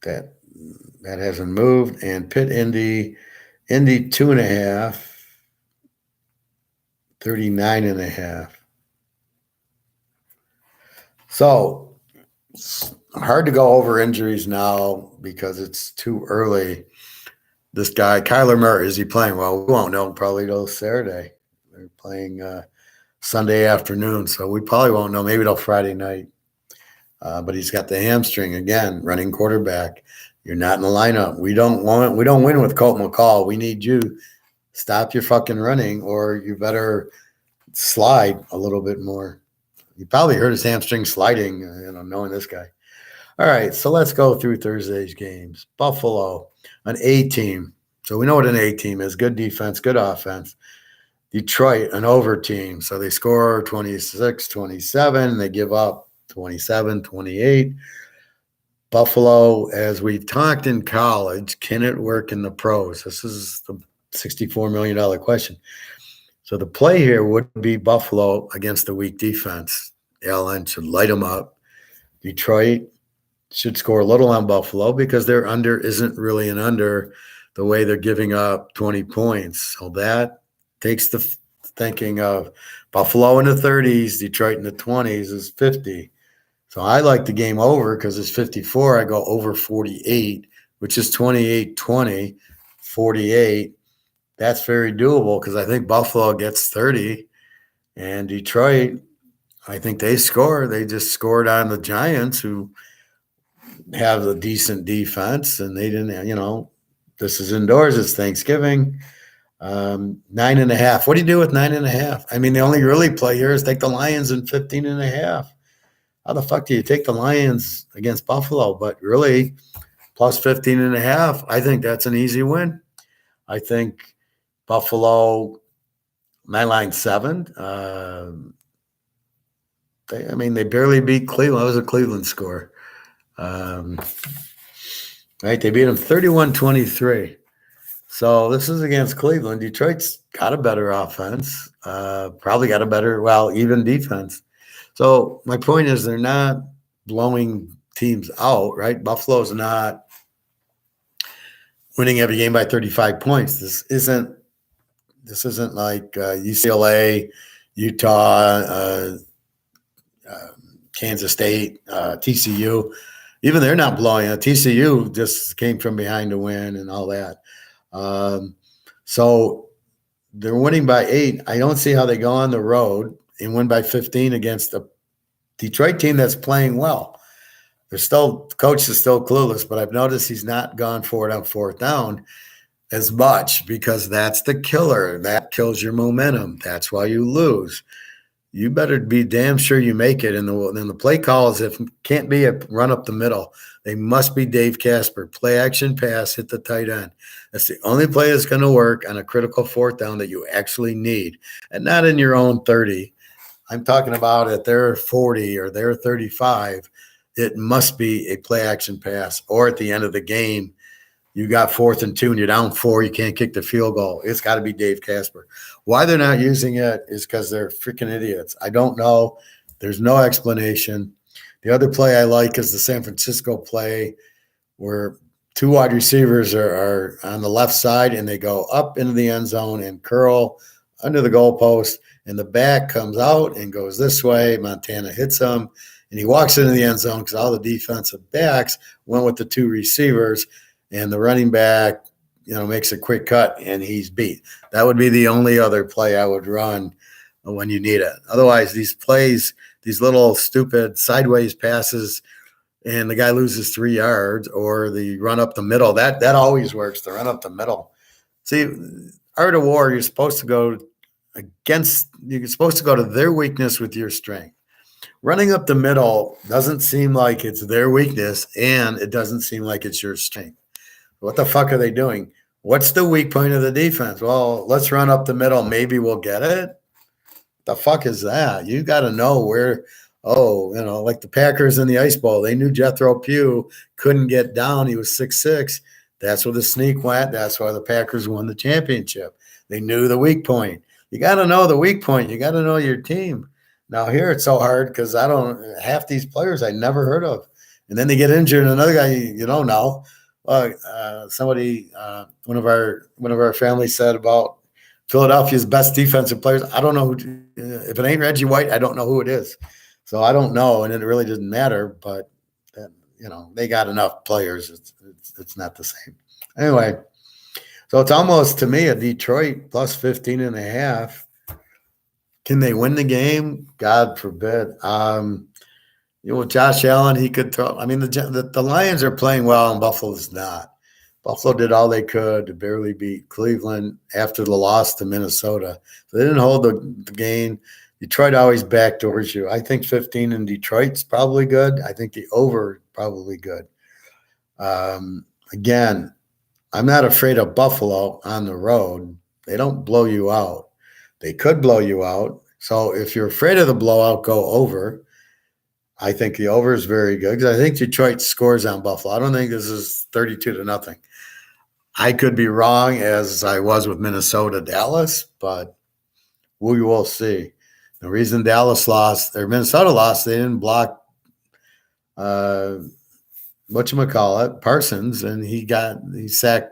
That hasn't moved. And Pitt, Indy 2.5, 39.5. So it's hard to go over injuries now because it's too early. This guy, Kyler Murray, is he playing? Well, we won't know probably till Saturday. They're playing Sunday afternoon, so we probably won't know. Maybe till Friday night. But he's got the hamstring again. Running quarterback. You're not in the lineup. We don't win with Colt McCall. We need you. Stop your fucking running, or you better slide a little bit more. You probably heard his hamstring sliding. Knowing this guy. All right, so let's go through Thursday's games. Buffalo, an A team. So we know what an A team is. Good defense, good offense. Detroit, an over team. So they score 26-27. They give up 27-28. Buffalo, as we've talked in college, can it work in the pros? This is the $64 million question. So the play here would be Buffalo against the weak defense. Allen should light them up. Detroit should score a little on Buffalo because their under isn't really an under the way they're giving up 20 points. So that takes the thinking of Buffalo in the 30s, Detroit in the 20s is 50. So I like the game over because it's 54. I go over 48, which is 28-20, 48. That's very doable because I think Buffalo gets 30. And Detroit, I think they score. They just scored on the Giants, who have a decent defense, and they didn't, this is indoors. It's Thanksgiving. 9.5. What do you do with 9.5? I mean, the only really play here is take the Lions in 15.5. How the fuck do you take the Lions against Buffalo? But really, plus 15.5, I think that's an easy win. I think Buffalo, my line 7. They barely beat Cleveland. What was a Cleveland score? Right, they beat them 31-23. So this is against Cleveland. Detroit's got a better offense, probably got a better, even defense. So my point is they're not blowing teams out, right? Buffalo's not winning every game by 35 points. This isn't like UCLA, Utah, Kansas State, TCU. Even they're not blowing out. TCU just came from behind to win and all that. So they're winning by 8. I don't see how they go on the road and win by 15 against a Detroit team that's playing well. The coach is still clueless, but I've noticed he's not gone for it on 4th down as much because that's the killer. That kills your momentum. That's why you lose. You better be damn sure you make it. And the play calls, if can't be a run up the middle, they must be Dave Casper. Play action pass, hit the tight end. That's the only play that's going to work on a critical 4th down that you actually need, and not in your own 30. I'm talking about at their 40 or their 35. It must be a play action pass, or at the end of the game, you got 4th and 2 and you're down 4. You can't kick the field goal. It's got to be Dave Casper. Why they're not using it is because they're freaking idiots. I don't know. There's no explanation. The other play I like is the San Francisco play where 2 wide receivers are on the left side and they go up into the end zone and curl under the goalpost, and the back comes out and goes this way. Montana hits him, and he walks into the end zone because all the defensive backs went with the two receivers, and the running back, makes a quick cut, and he's beat. That would be the only other play I would run when you need it. Otherwise, these plays, these little stupid sideways passes, and the guy loses 3 yards, or the run up the middle, that always works, the run up the middle. See, art of war, you're supposed to go to their weakness with your strength. Running up the middle doesn't seem like it's their weakness, and it doesn't seem like it's your strength. What the fuck are they doing? What's the weak point of the defense? Well, let's run up the middle. Maybe we'll get it. The fuck is that? You got to know where. Like the Packers in the Ice Bowl, they knew Jethro Pugh couldn't get down. He was 6'6". That's where the sneak went. That's why the Packers won the championship. They knew the weak point. You got to know the weak point. You got to know your team. Now here it's so hard because half these players I never heard of, and then they get injured, and another guy you don't know. Somebody, one of our family said about Philadelphia's best defensive players. I don't know who. If it ain't Reggie White, I don't know who it is. So I don't know, and it really doesn't matter. But they got enough players. It's not the same. Anyway, so it's almost to me a Detroit plus 15.5. Can they win the game? God forbid. Josh Allen, he could throw. I mean, the Lions are playing well, and Buffalo's not. Buffalo did all they could to barely beat Cleveland after the loss to Minnesota. So they didn't hold the game. Detroit always backdoors you. I think 15 in Detroit's probably good. I think the over probably good. Again, I'm not afraid of Buffalo on the road. They don't blow you out. They could blow you out. So if you're afraid of the blowout, go over. I think the over is very good because I think Detroit scores on Buffalo. I don't think this is 32-0. I could be wrong, as I was with Minnesota-Dallas, but we will see. The reason Dallas lost or Minnesota lost, they didn't block Parsons, and he sacked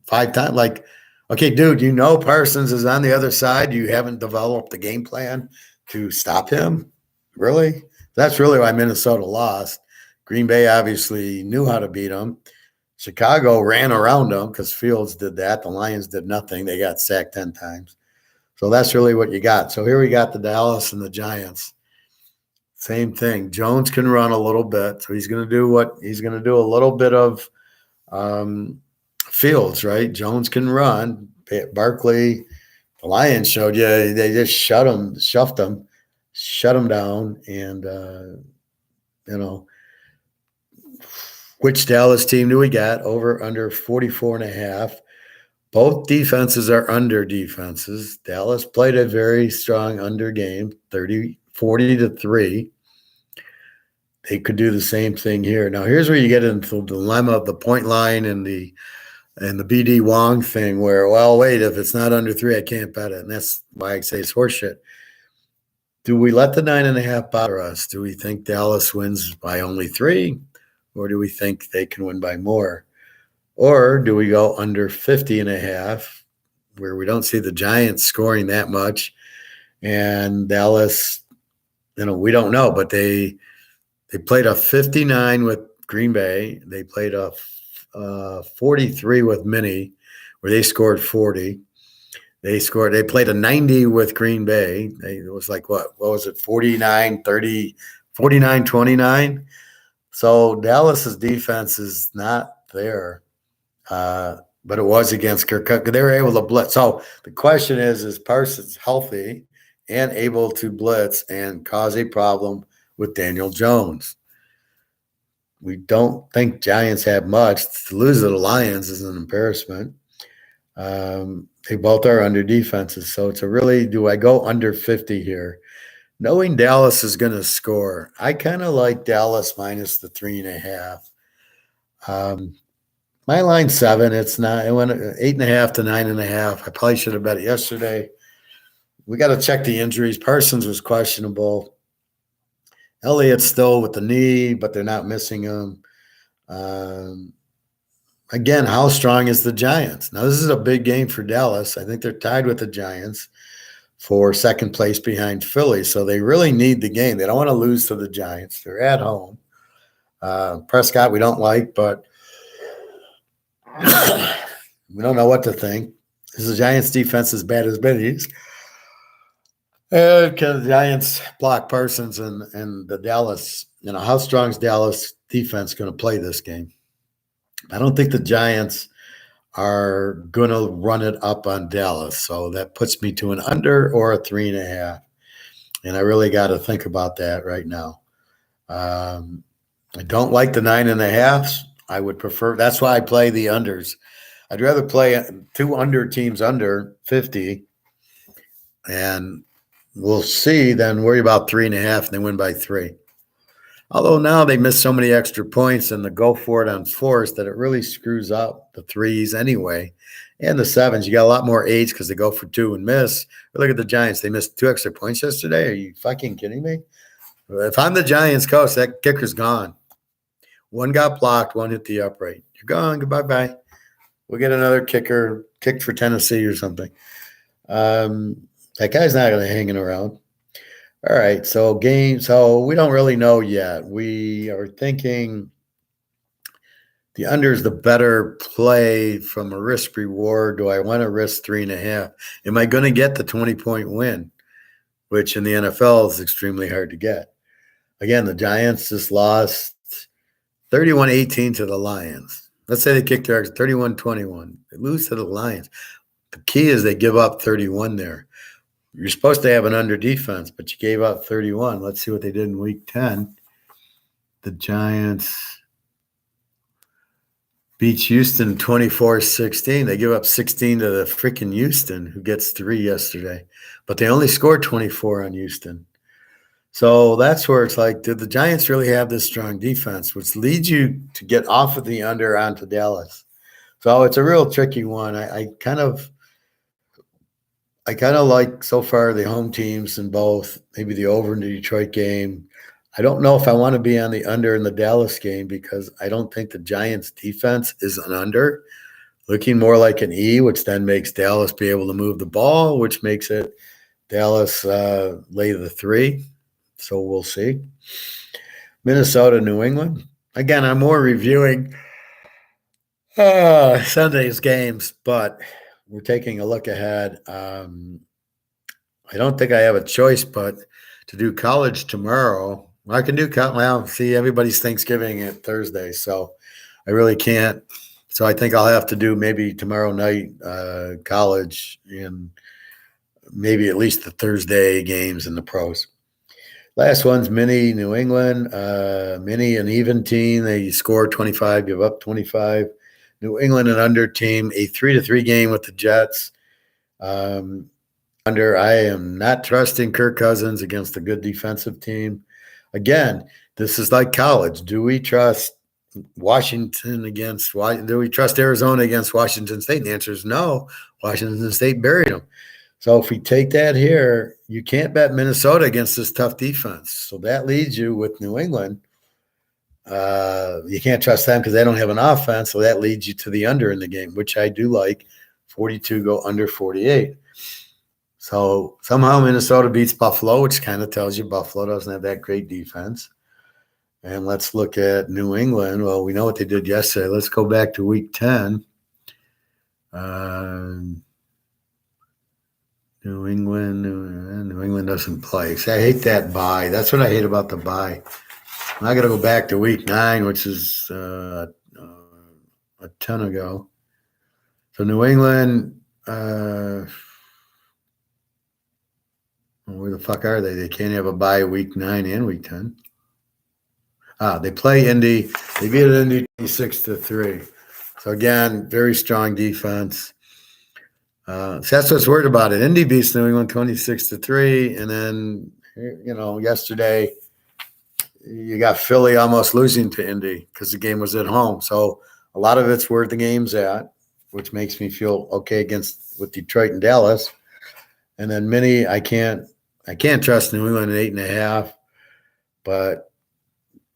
5 times. Like, okay, dude, Parsons is on the other side. You haven't developed the game plan to stop him? Really? That's really why Minnesota lost. Green Bay obviously knew how to beat them. Chicago ran around them because Fields did that. The Lions did nothing. They got sacked 10 times. So that's really what you got. So here we got the Dallas and the Giants. Same thing. Jones can run a little bit. So he's going to do a little bit of Fields, right? Jones can run. Barkley, the Lions showed you, they just shut him down. And, which Dallas team do we got? Over under 44.5. Both defenses are under defenses. Dallas played a very strong under game, 40-3. They could do the same thing here. Now, here's where you get into the dilemma of the point line and the BD Wong thing where, well, wait, if it's not under 3, I can't bet it. And that's why I say it's horseshit. Do we let the 9.5 bother us? Do we think Dallas wins by only 3? Or do we think they can win by more? Or do we go under 50.5, where we don't see the Giants scoring that much, and Dallas, we don't know, but they played a 59 with Green Bay. They played a 43 with Minnie, where they scored 40. They played a 90 with Green Bay. It was like, what was it, 49-30, 49-29? So Dallas's defense is not there. But it was against Kirk. They were able to blitz. So the question is Parsons healthy and able to blitz and cause a problem with Daniel Jones? We don't think Giants have much. To lose to the Lions is an embarrassment. They both are under defenses. So it's do I go under 50 here? Knowing Dallas is going to score, I kind of like Dallas minus the 3.5. My line 7. It's not. It went 8.5 to 9.5. I probably should have bet it yesterday. We got to check the injuries. Parsons was questionable. Elliott's still with the knee, but they're not missing him. again, how strong is the Giants? Now, this is a big game for Dallas. I think they're tied with the Giants for second place behind Philly. So they really need the game. They don't want to lose to the Giants. They're at home. Prescott, we don't like, but we don't know what to think. Is the Giants' defense as bad as Benny's? Because the Giants block Parsons and the Dallas, how strong is Dallas defense going to play this game? I don't think the Giants are going to run it up on Dallas. So that puts me to an under or a 3.5. And I really got to think about that right now. I don't like the 9.5. I would prefer, that's why I play the unders. I'd rather play two under teams under 50. And we'll see, then worry about 3.5 and they win by 3. Although now they miss so many extra points and the go for it on fours that it really screws up the 3s anyway. And the 7s, you got a lot more 8s because they go for 2 and miss. But look at the Giants. They missed 2 extra points yesterday. Are you fucking kidding me? If I'm the Giants coach, that kicker's gone. 1 got blocked, 1 hit the upright. You're gone. Goodbye, bye. We'll get another kicker kicked for Tennessee or something. That guy's not going to hanging around. All right, so we don't really know yet. We are thinking the under is the better play from a risk reward. Do I want to risk 3.5? Am I going to get the 20-point win, which in the NFL is extremely hard to get? Again, the Giants just lost 31-18 to the Lions. Let's say they kicked their 31-21. They lose to the Lions. The key is they give up 31 there. You're supposed to have an under defense, but you gave up 31. Let's see what they did in week 10. The Giants beat Houston 24-16. They give up 16 to the freaking Houston, who gets 3 yesterday. But they only scored 24 on Houston. So that's where it's like, did the Giants really have this strong defense, which leads you to get off of the under onto Dallas? So it's a real tricky one. I kind of like so far the home teams in both, maybe the over in the Detroit game. I don't know if I want to be on the under in the Dallas game because I don't think the Giants defense is an under, looking more like an E, which then makes Dallas be able to move the ball, which makes it Dallas lay the 3. So we'll see. Minnesota, New England. Again, I'm more reviewing Sunday's games, but we're taking a look ahead. I don't think I have a choice but to do college tomorrow. I can do see, everybody's Thanksgiving at Thursday, so I really can't. So I think I'll have to do maybe tomorrow night college and maybe at least the Thursday games and the pros. Last one's Mini, New England. Mini, an even team. They score 25, give up 25. New England, an under team, a 3-3 game with the Jets. Under, I am not trusting Kirk Cousins against a good defensive team. Again, this is like college. Do we trust Washington against – do we trust Arizona against Washington State? And the answer is no. Washington State buried them. So if we take that here, you can't bet Minnesota against this tough defense. So that leads you with New England. You can't trust them because they don't have an offense. So that leads you to the under in the game, which I do like. 42 go under 48. So somehow Minnesota beats Buffalo, which kind of tells you Buffalo doesn't have that great defense. And let's look at New England. Well, we know what they did yesterday. Let's go back to week 10. New England doesn't play. See, I hate that bye. That's what I hate about the bye. I got to go back to week 9, which is a ton ago. So New England, where the fuck are they? They can't have a bye week 9 and week 10. They play Indy. They beat Indy 6-3. So again, very strong defense. So that's what's worried about it. Indy beats New England 26-3, and then yesterday you got Philly almost losing to Indy because the game was at home. So a lot of it's where the game's at, which makes me feel okay with Detroit and Dallas. And then I can't trust New England at 8.5, but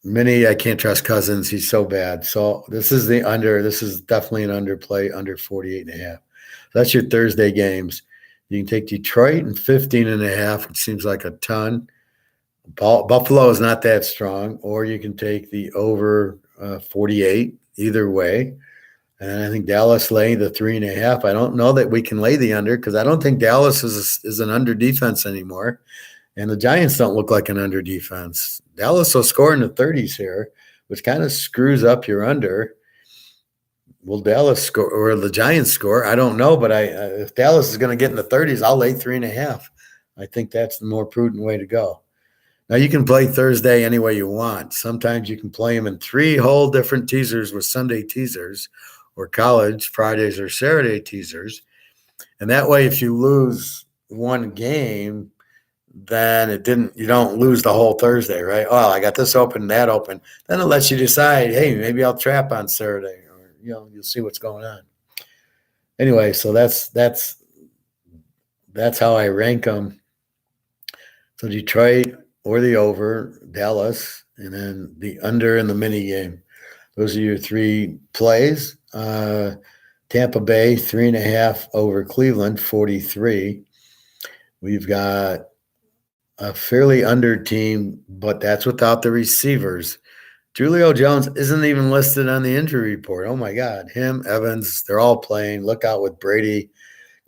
Mini, I can't trust Cousins. He's so bad. So this is the under. This is definitely an underplay, under 48.5. That's your Thursday games. You can take Detroit and 15.5, which seems like a ton. Buffalo is not that strong, or you can take the over 48. Either way, and I think Dallas laying the 3.5. I don't know that we can lay the under because I don't think Dallas is an under defense anymore, and the Giants don't look like an under defense. Dallas will score in the 30s here, which kind of screws up your under. Will Dallas score or the Giants score? I don't know, but if Dallas is going to get in the 30s, I'll lay 3.5. I think that's the more prudent way to go. Now, you can play Thursday any way you want. Sometimes you can play them in 3 whole different teasers with Sunday teasers or college Fridays or Saturday teasers. And that way, if you lose one game, then you don't lose the whole Thursday, right? Oh, I got this open, that open. Then it lets you decide, hey, maybe I'll trap on Saturday, or you'll see what's going on. Anyway, so that's how I rank them. So Detroit or the over, Dallas, and then the under in the mini game. Those are your 3 plays. Tampa Bay 3.5 over Cleveland 43. We've got a fairly under team, but that's without the receivers. Julio Jones isn't even listed on the injury report. Oh my God. Him, Evans, they're all playing. Look out with Brady.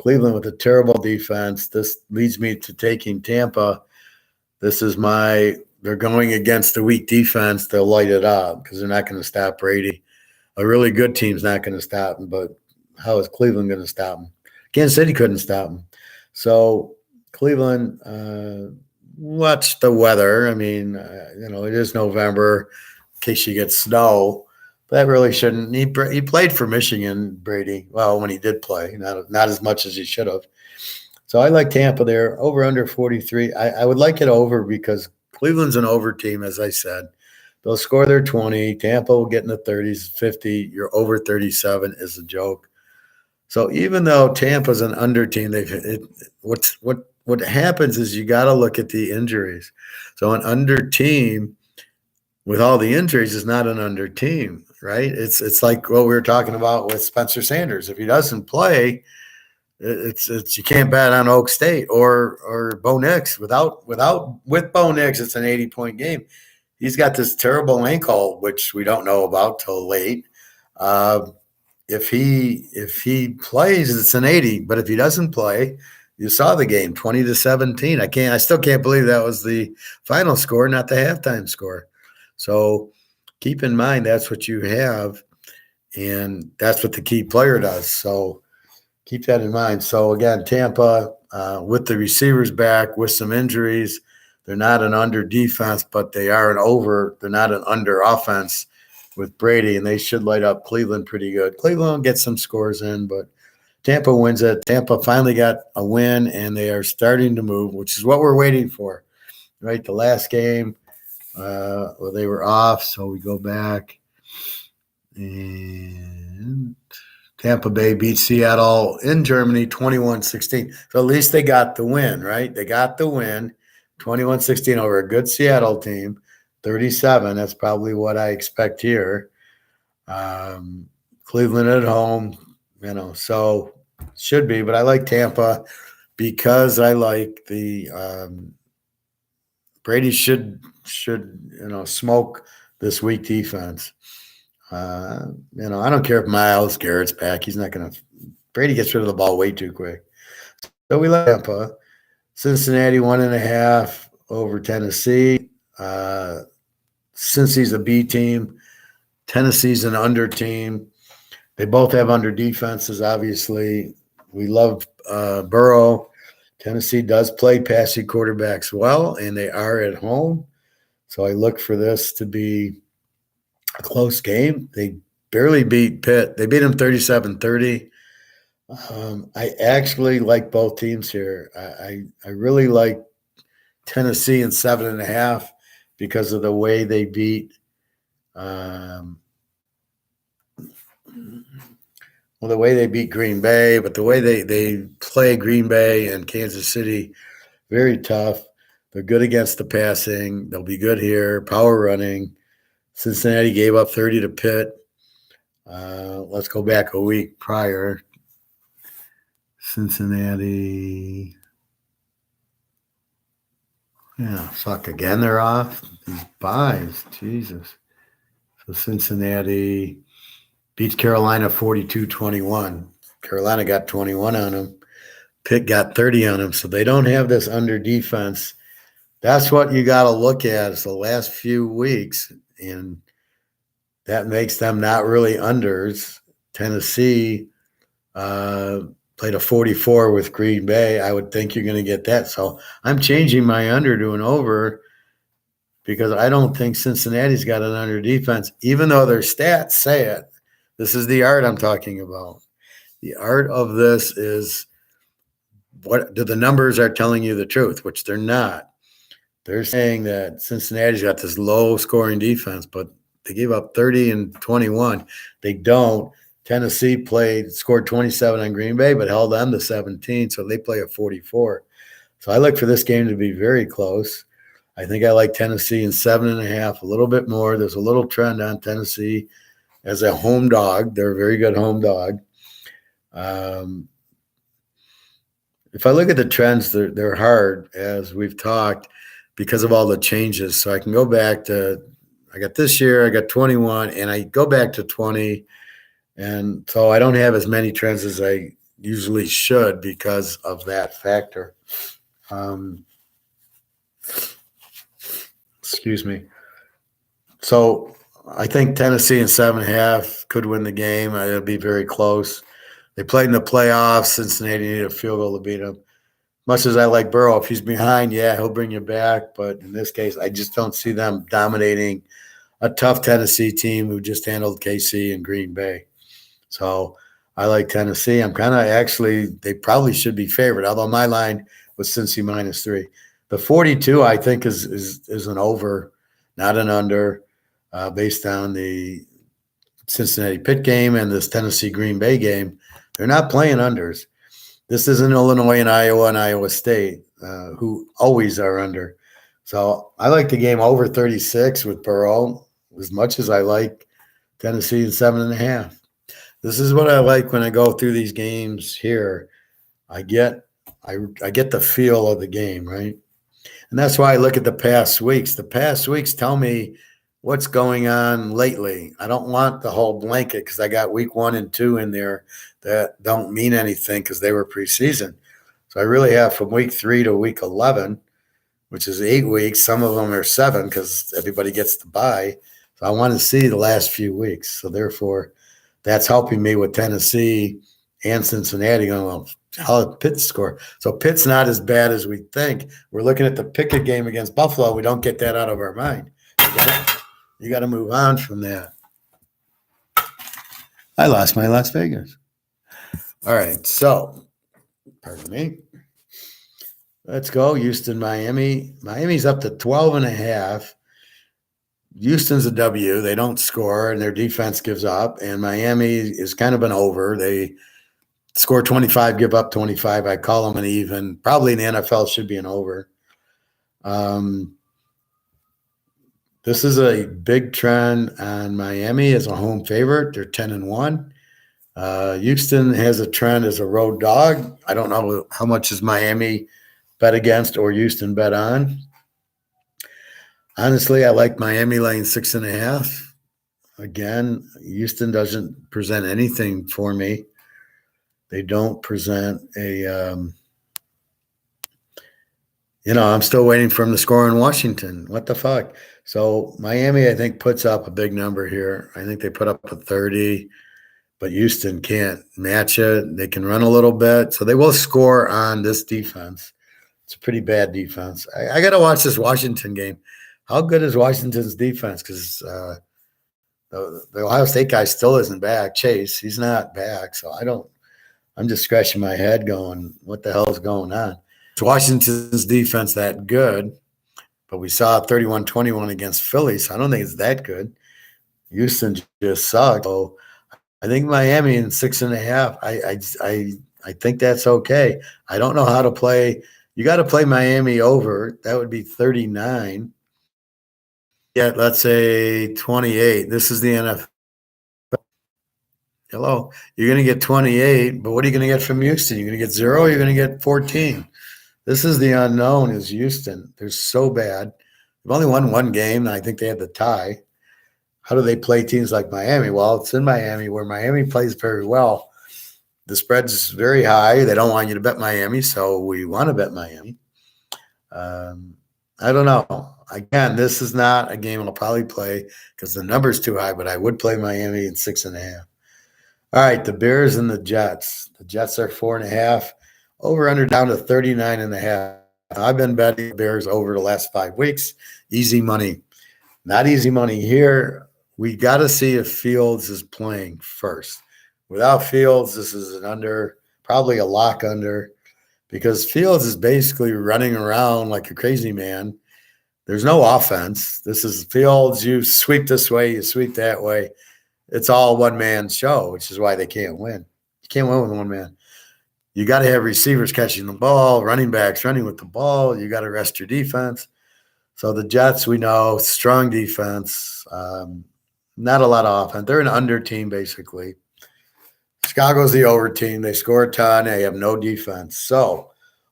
Cleveland with a terrible defense. This leads me to taking Tampa. They're going against a weak defense. They'll light it up because they're not going to stop Brady. A really good team's not going to stop him, but how is Cleveland going to stop him? Kansas City couldn't stop him. So Cleveland, watch the weather. I mean, it is November in case you get snow. That really shouldn't. He played for Michigan, Brady. Well, when he did play, not as much as he should have. So I like Tampa there, over under 43. I would like it over because Cleveland's an over team, as I said. They'll score their 20. Tampa will get in the 30s, 50. You're over 37 is a joke. So even though Tampa's an under team, what happens is you got to look at the injuries. So an under team with all the injuries is not an under team, right? It's like what we were talking about with Spencer Sanders. If he doesn't play, it's you can't bet on Oak State or Bo Nix. With Bo Nix, it's an 80-point game. He's got this terrible ankle, which we don't know about till late. If he plays, it's an 80. But if he doesn't play, you saw the game, 20-17. I still can't believe that was the final score, not the halftime score. So keep in mind that's what you have, and that's what the key player does. So keep that in mind. So again, Tampa with the receivers back with some injuries, they're not an under defense, but they are an over. They're not an under offense with Brady, and they should light up Cleveland pretty good. Cleveland will get some scores in, but Tampa wins it. Tampa finally got a win, and they are starting to move, which is what we're waiting for, right? The last game, they were off, so we go back, and Tampa Bay beat Seattle in Germany 21-16. So at least they got the win, right? They got the win, 21-16 over a good Seattle team. 37, that's probably what I expect here. Cleveland at home, so should be. But I like Tampa because I like the Brady should smoke this weak defense. I don't care if Myles Garrett's back. He's not going to – Brady gets rid of the ball way too quick. So we like Tampa. Cincinnati 1.5 over Tennessee. Since he's a B team, Tennessee's an under team. They both have under defenses, obviously. We love Burrow. Tennessee does play passing quarterbacks well, and they are at home. So I look for this to be a close game. They barely beat Pitt. They beat them 37-30. I actually like both teams here. I really like Tennessee in 7.5 because of the way they beat the way they beat Green Bay, but the way they play Green Bay and Kansas City, very tough. They're good against the passing. They'll be good here, power running. Cincinnati gave up 30 to Pitt. Let's go back a week prior. Cincinnati. Yeah, fuck again. They're off. These buys. Jesus. So Cincinnati beats Carolina 42-21. Carolina got 21 on them. Pitt got 30 on them. So they don't have this under defense. That's what you got to look at is the last few weeks. And that makes them not really unders. Tennessee played a 44 with Green Bay. I would think you're going to get that. So I'm changing my under to an over because I don't think Cincinnati's got an under defense, even though their stats say it. This is the art I'm talking about. The art of this is what do the numbers are telling you the truth, which they're not. They're saying that Cincinnati's got this low scoring defense, but they gave up 30 and 21. They don't. Tennessee scored 27 on Green Bay, but held them to 17, so they play a 44. So I look for this game to be very close. I think I like Tennessee in 7.5, a little bit more. There's a little trend on Tennessee as a home dog. They're a very good home dog. If I look at the trends, they're hard, as we've talked, because of all the changes. So I can go back to, I got this year, I got 21, and I go back to 20. And so I don't have as many trends as I usually should because of that factor. Excuse me. So I think Tennessee in 7.5 could win the game. It'll be very close. They played in the playoffs. Cincinnati needed a field goal to beat them. Much as I like Burrow, if he's behind, yeah, he'll bring you back. But in this case, I just don't see them dominating a tough Tennessee team who just handled KC and Green Bay. So I like Tennessee. I'm kind of actually, they probably should be favored, although my line was Cincy -3. The 42, I think, is an over, not an under, based on the Cincinnati Pitt game and this Tennessee Green Bay game. They're not playing unders. This isn't Illinois and Iowa State, who always are under. So I like the game over 36 with Burrow as much as I like Tennessee in 7.5. This is what I like when I go through these games here. I get the feel of the game, right? And that's why I look at the past weeks. The past weeks tell me what's going on lately. I don't want the whole blanket because I got week 1 and 2 in there that don't mean anything because they were preseason. So I really have from week 3 to week 11, which is 8 weeks. Some of them are 7 because everybody gets to bye. So I want to see the last few weeks. So therefore, that's helping me with Tennessee and Cincinnati going, well, how did Pitt score? So Pitt's not as bad as we think. We're looking at the Pickett game against Buffalo. We don't get that out of our mind. You got to move on from that. I lost my Las Vegas. All right, so, pardon me. Let's go. Houston, Miami. Miami's up to 12.5. Houston's a W. They don't score, and their defense gives up. And Miami is kind of an over. They score 25, give up 25. I call them an even. Probably in the NFL should be an over. This is a big trend on Miami as a home favorite. They're 10-1. Houston has a trend as a road dog. I don't know how much is Miami bet against or Houston bet on. Honestly, I like Miami laying 6.5. Again, Houston doesn't present anything for me. They don't present I'm still waiting for them to score in Washington. What the fuck? So Miami, I think, puts up a big number here. I think they put up a 30, but Houston can't match it. They can run a little bit. So they will score on this defense. It's a pretty bad defense. I got to watch this Washington game. How good is Washington's defense? Because the Ohio State guy still isn't back. Chase, he's not back. So I'm just scratching my head going, what the hell is going on? Is Washington's defense that good? But we saw 31-21 against Philly, so I don't think it's that good. Houston just sucks. So I think Miami in 6.5. I think that's okay. I don't know how to play. You got to play Miami over. That would be 39. get, let's say, 28. This is the NFL. Hello. You're going to get 28, but what are you going to get from Houston? You're going to get 0, you're going to get 14. This is the unknown is Houston. They're so bad. They've only won one game, and I think they had the tie. How do they play teams like Miami? Well, it's in Miami where Miami plays very well. The spread's very high. They don't want you to bet Miami, so we want to bet Miami. I don't know. Again, this is not a game I'll probably play because the number's too high, but I would play Miami in 6.5. All right, the Bears and the Jets. The Jets are 4.5. Over under down to 39.5. I've been betting the Bears over the last 5 weeks. Easy money. Not easy money here. We got to see if Fields is playing first. Without Fields, this is an under, probably a lock under, because Fields is basically running around like a crazy man. There's no offense. This is Fields. You sweep this way, you sweep that way. It's all one-man show, which is why they can't win. You can't win with one man. You got to have receivers catching the ball, running backs running with the ball. You got to rest your defense. So the Jets, we know, strong defense, not a lot of offense. They're an under team, basically. Chicago's the over team. They score a ton. They have no defense. So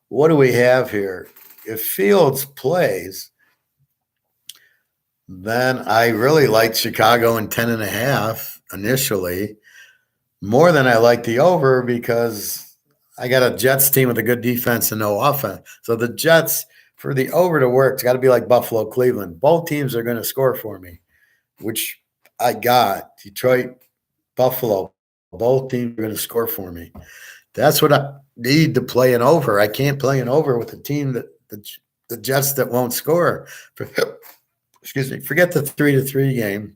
what do we have here? If Fields plays, then I really like Chicago in 10.5 initially, more than I like the over because I got a Jets team with a good defense and no offense. So the Jets, for the over to work, it's got to be like Buffalo, Cleveland. Both teams are going to score for me, which I got. Detroit, Buffalo, both teams are going to score for me. That's what I need to play an over. I can't play an over with a team that the Jets that won't score. Excuse me. Forget the 3-3 game.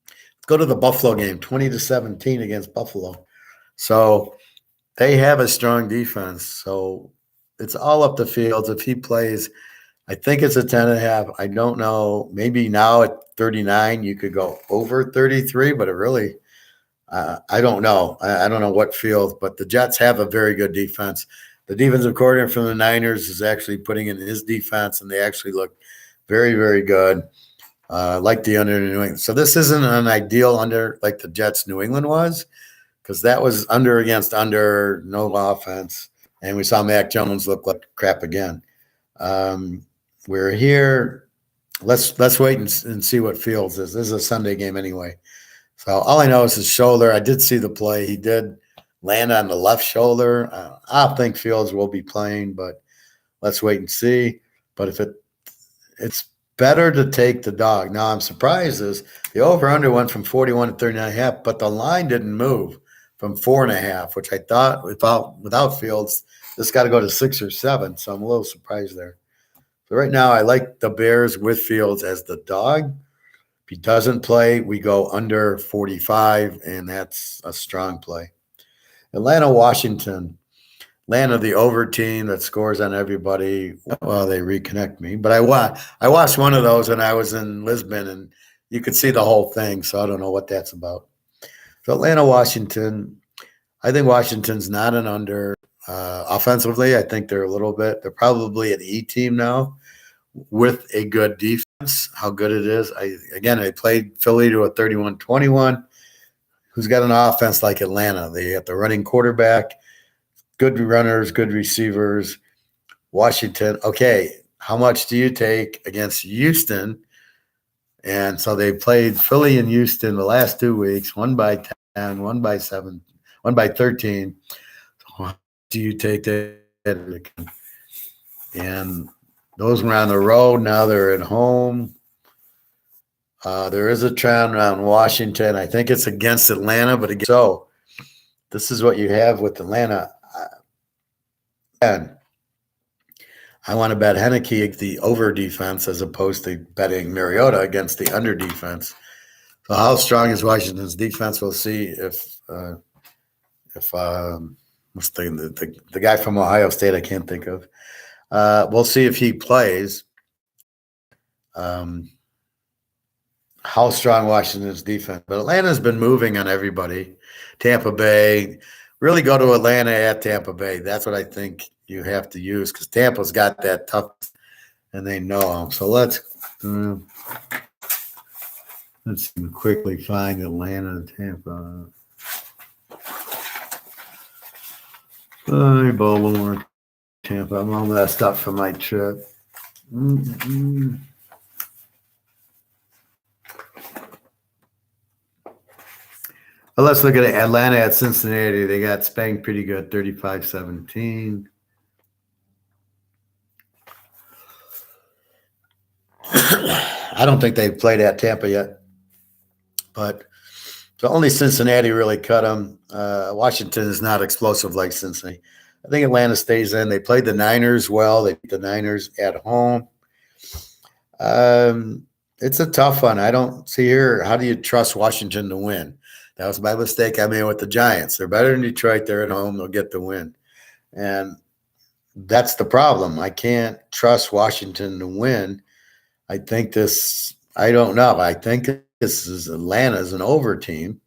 Let's go to the Buffalo game, 20-17 against Buffalo. So they have a strong defense. So it's all up to Fields. If he plays, I think it's a 10.5. I don't know. Maybe now at 39, you could go over 33, but it really, I don't know. I don't know what Fields, but the Jets have a very good defense. The defensive coordinator from the Niners is actually putting in his defense, and they actually look very, very good. Like the under New England. So this isn't an ideal under like the Jets New England was, because that was under against under, no offense. And we saw Mac Jones look like crap again. We're here. Let's wait and see what Fields is. This is a Sunday game anyway. So all I know is his shoulder. I did see the play. He did land on the left shoulder. I think Fields will be playing, but let's wait and see. But if it's better to take the dog. Now I'm surprised is the over-under went from 41 to 39.5, but the line didn't move from 4.5, which I thought without Fields, this got to go to 6 or 7. So I'm a little surprised there. So right now I like the Bears with Fields as the dog. If he doesn't play, we go under 45, and that's a strong play. Atlanta, Washington. Atlanta, the over team that scores on everybody. Well, they reconnect me. But I watched one of those when I was in Lisbon, and you could see the whole thing, so I don't know what that's about. So Atlanta, Washington. I think Washington's not an under. Offensively, I think they're they're probably an E team now with a good defense, how good it is. I played Philly to a 31-21. Who's got an offense like Atlanta? They got the running quarterback, good runners, good receivers. Washington, okay, how much do you take against Houston? And so they played Philly and Houston the last 2 weeks, 1 by 10, 1 by 7, 1 by 13. So do you take that? And those were on the road. Now they're at home. There is a trend around Washington. I think it's against Atlanta, but again, so this is what you have with Atlanta. And I want to bet Heineke the over defense as opposed to betting Mariota against the under defense. So how strong is Washington's defense? We'll see if what's the guy from Ohio State I can't think of. We'll see if he plays. How strong Washington's defense. But Atlanta's been moving on everybody. Tampa Bay. Really go to Atlanta at Tampa Bay. That's what I think you have to use because Tampa's got that tough, and they know them. So let's Let's quickly find Atlanta and Tampa. Baltimore, Tampa. I'm all messed up for my trip. Mm-mm. Well, let's look at Atlanta at Cincinnati. They got spanked pretty good, 35-17. I don't think they've played at Tampa yet, but so only Cincinnati really cut them. Washington is not explosive like Cincinnati. I think Atlanta stays in. They played the Niners well. They beat the Niners at home. It's a tough one. I don't see here. How do you trust Washington to win? That was my mistake I made with the Giants. They're better than Detroit. They're at home. They'll get the win. And that's the problem. I can't trust Washington to win. I don't know. I think this is Atlanta's an over team.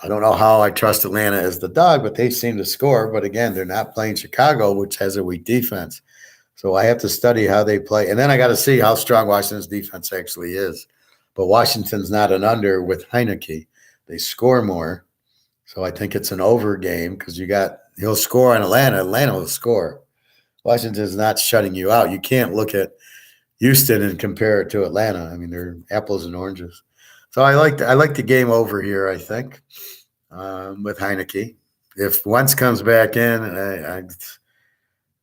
I don't know how I trust Atlanta as the dog, but they seem to score. But again, they're not playing Chicago, which has a weak defense. So I have to study how they play. And then I got to see how strong Washington's defense actually is. But Washington's not an under with Heineke. They score more. So I think it's an over game because he'll score on Atlanta. Atlanta will score. Washington's not shutting you out. You can't look at Houston and compare it to Atlanta. I mean, they're apples and oranges. So I like the game over here, I think, with Heineke. If Wentz comes back in, I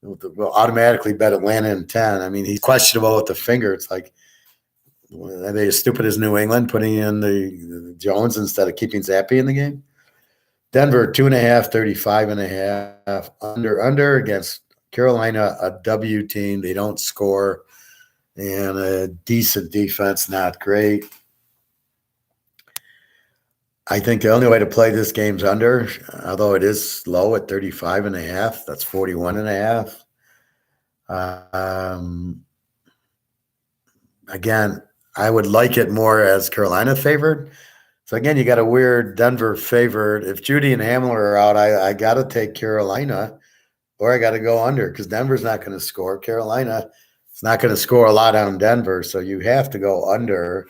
will automatically bet Atlanta in 10. I mean, he's questionable with the finger. It's like, are they as stupid as New England putting in the Jones instead of keeping Zappe in the game? Denver, 2.5, 35.5. Under against Carolina, a W team. They don't score. And a decent defense, not great. I think the only way to play this game's under, although it is low at 35.5. That's 41.5. Again, I would like it more as Carolina favored. So again, you got a weird Denver favored. If Judy and Hamler are out, I got to take Carolina, or I got to go under because Denver's not going to score. Carolina is not going to score a lot on Denver, so you have to go under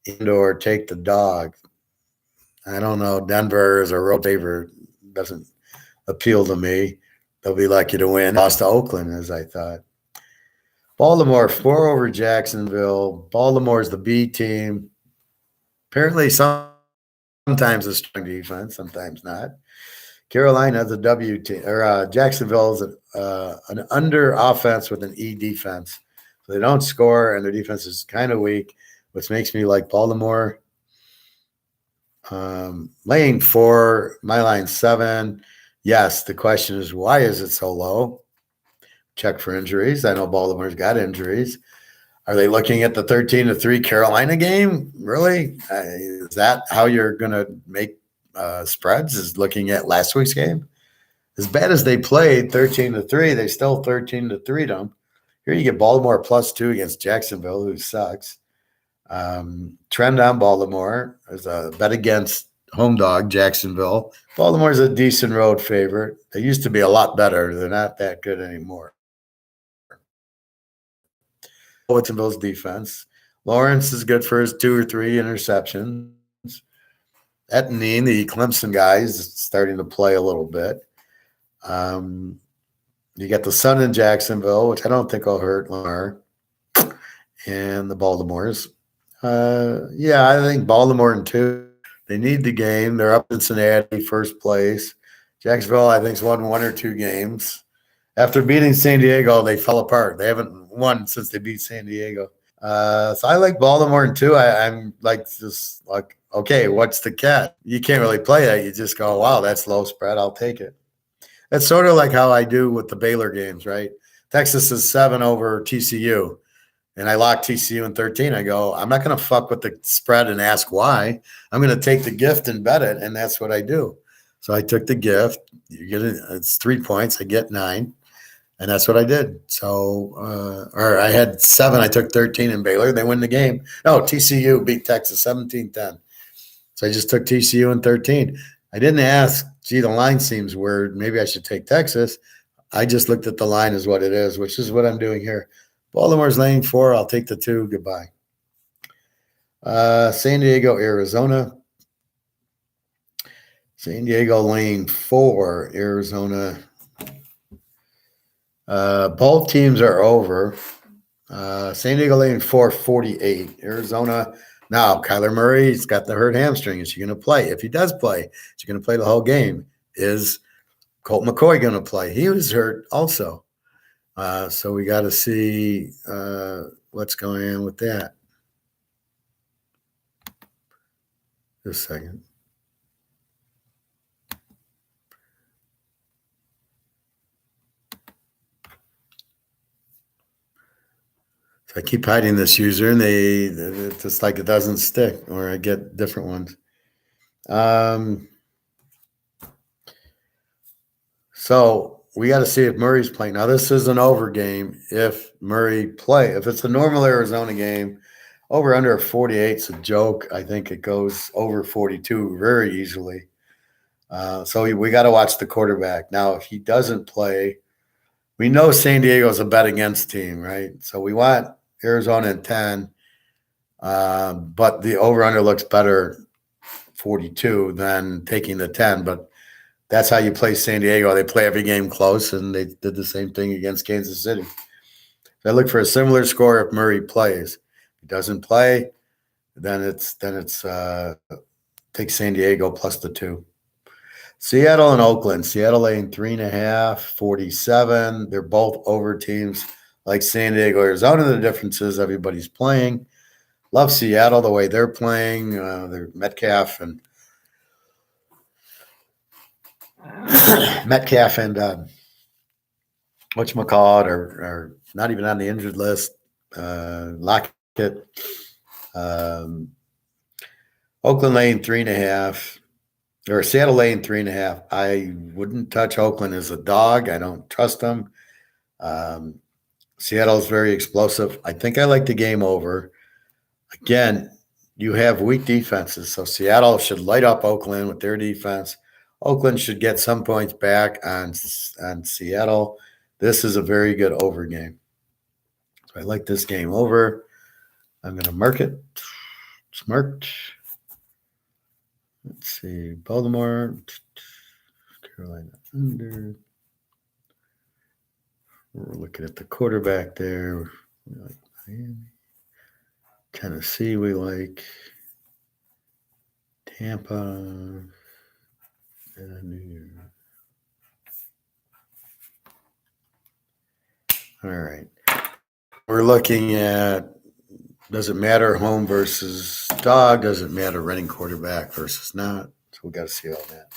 and/or take the dog. I don't know. Denver is a road favorite. Doesn't appeal to me. They'll be lucky to win. Lost to Oakland, as I thought. Baltimore, 4 over Jacksonville. Baltimore's the B team. Apparently, sometimes a strong defense, sometimes not. Carolina's a W team, or Jacksonville's an under offense with an E defense. So they don't score, and their defense is kind of weak, which makes me like Baltimore. Laying 4, my line 7. Yes, the question is, why is it so low? Check for injuries. I know Baltimore's got injuries. Are they looking at the 13-3 Carolina game? Really? Is that how you're going to make spreads, is looking at last week's game? As bad as they played 13-3, they still 13-3 them. Here you get Baltimore +2 against Jacksonville, who sucks. Trend on Baltimore. There's a bet against home dog, Jacksonville. Baltimore's a decent road favorite. They used to be a lot better. They're not that good anymore. Jacksonville's defense. Lawrence is good for his 2 or 3 interceptions. Etnine, the Clemson guy, is starting to play a little bit. You got the Sun in Jacksonville, which I don't think will hurt Lamar, and the Baltimores. I think Baltimore in 2. They need the game. They're up in Cincinnati, first place. Jacksonville, I think, has won 1 or 2 games. After beating San Diego, they fell apart. They haven't won since they beat San Diego. So I like Baltimore in 2. I'm just like, okay, what's the cat? You can't really play that. You just go, wow, that's low spread. I'll take it. That's sort of like how I do with the Baylor games, right? Texas is 7 over TCU. And I lock TCU in 13. I go, I'm not going to fuck with the spread and ask why. I'm going to take the gift and bet it. And that's what I do. So I took the gift. You get it. It's 3 points. I get 9. And that's what I did. So, or I had 7. I took 13 in Baylor. They win the game. No, TCU beat Texas 17-10. So I just took TCU in 13. I didn't ask, gee, the line seems weird. Maybe I should take Texas. I just looked at the line as what it is, which is what I'm doing here. Baltimore's laying 4. I'll take the 2. Goodbye. San Diego, Arizona. San Diego lane 4, Arizona. Both teams are over. San Diego lane 448. Arizona. Now, Kyler Murray's got the hurt hamstring. Is he going to play? If he does play, is he going to play the whole game? Is Colt McCoy going to play? He was hurt also. So we got to see what's going on with that. Just a second. So I keep hiding this user, and it's just like it doesn't stick, or I get different ones. So we got to see if Murray's playing. Now, this is an over game. If it's a normal Arizona game, over under 48 is a joke. I think it goes over 42 very easily. So we got to watch the quarterback. Now, if he doesn't play, we know San Diego's a bet against team, right? So we want Arizona at 10, but the over under looks better 42 than taking the 10. But that's how you play San Diego. They play every game close, and they did the same thing against Kansas City. So I look for a similar score if Murray plays. If he doesn't play, then it's take San Diego plus the 2. Seattle and Oakland. Seattle laying 3.5, 47. They're both over teams like San Diego, Arizona. The difference is everybody's playing. Love Seattle the way they're playing. They're Metcalf and whatchamacallit are not even on the injured list. Lockett. Oakland laying 3.5. Or Seattle laying 3.5. I wouldn't touch Oakland as a dog. I don't trust them. Seattle's very explosive. I think I like the game over. Again, you have weak defenses, so Seattle should light up Oakland with their defense. Oakland should get some points back on Seattle. This is a very good over game. So I like this game over. I'm going to mark it. It's marked. Let's see. Baltimore, Carolina under. We're looking at the quarterback there. We like Miami. Tennessee, we like. Tampa. And New York. All right. We're looking at, does it matter home versus dog? Does it matter running quarterback versus not? So we got to see all that.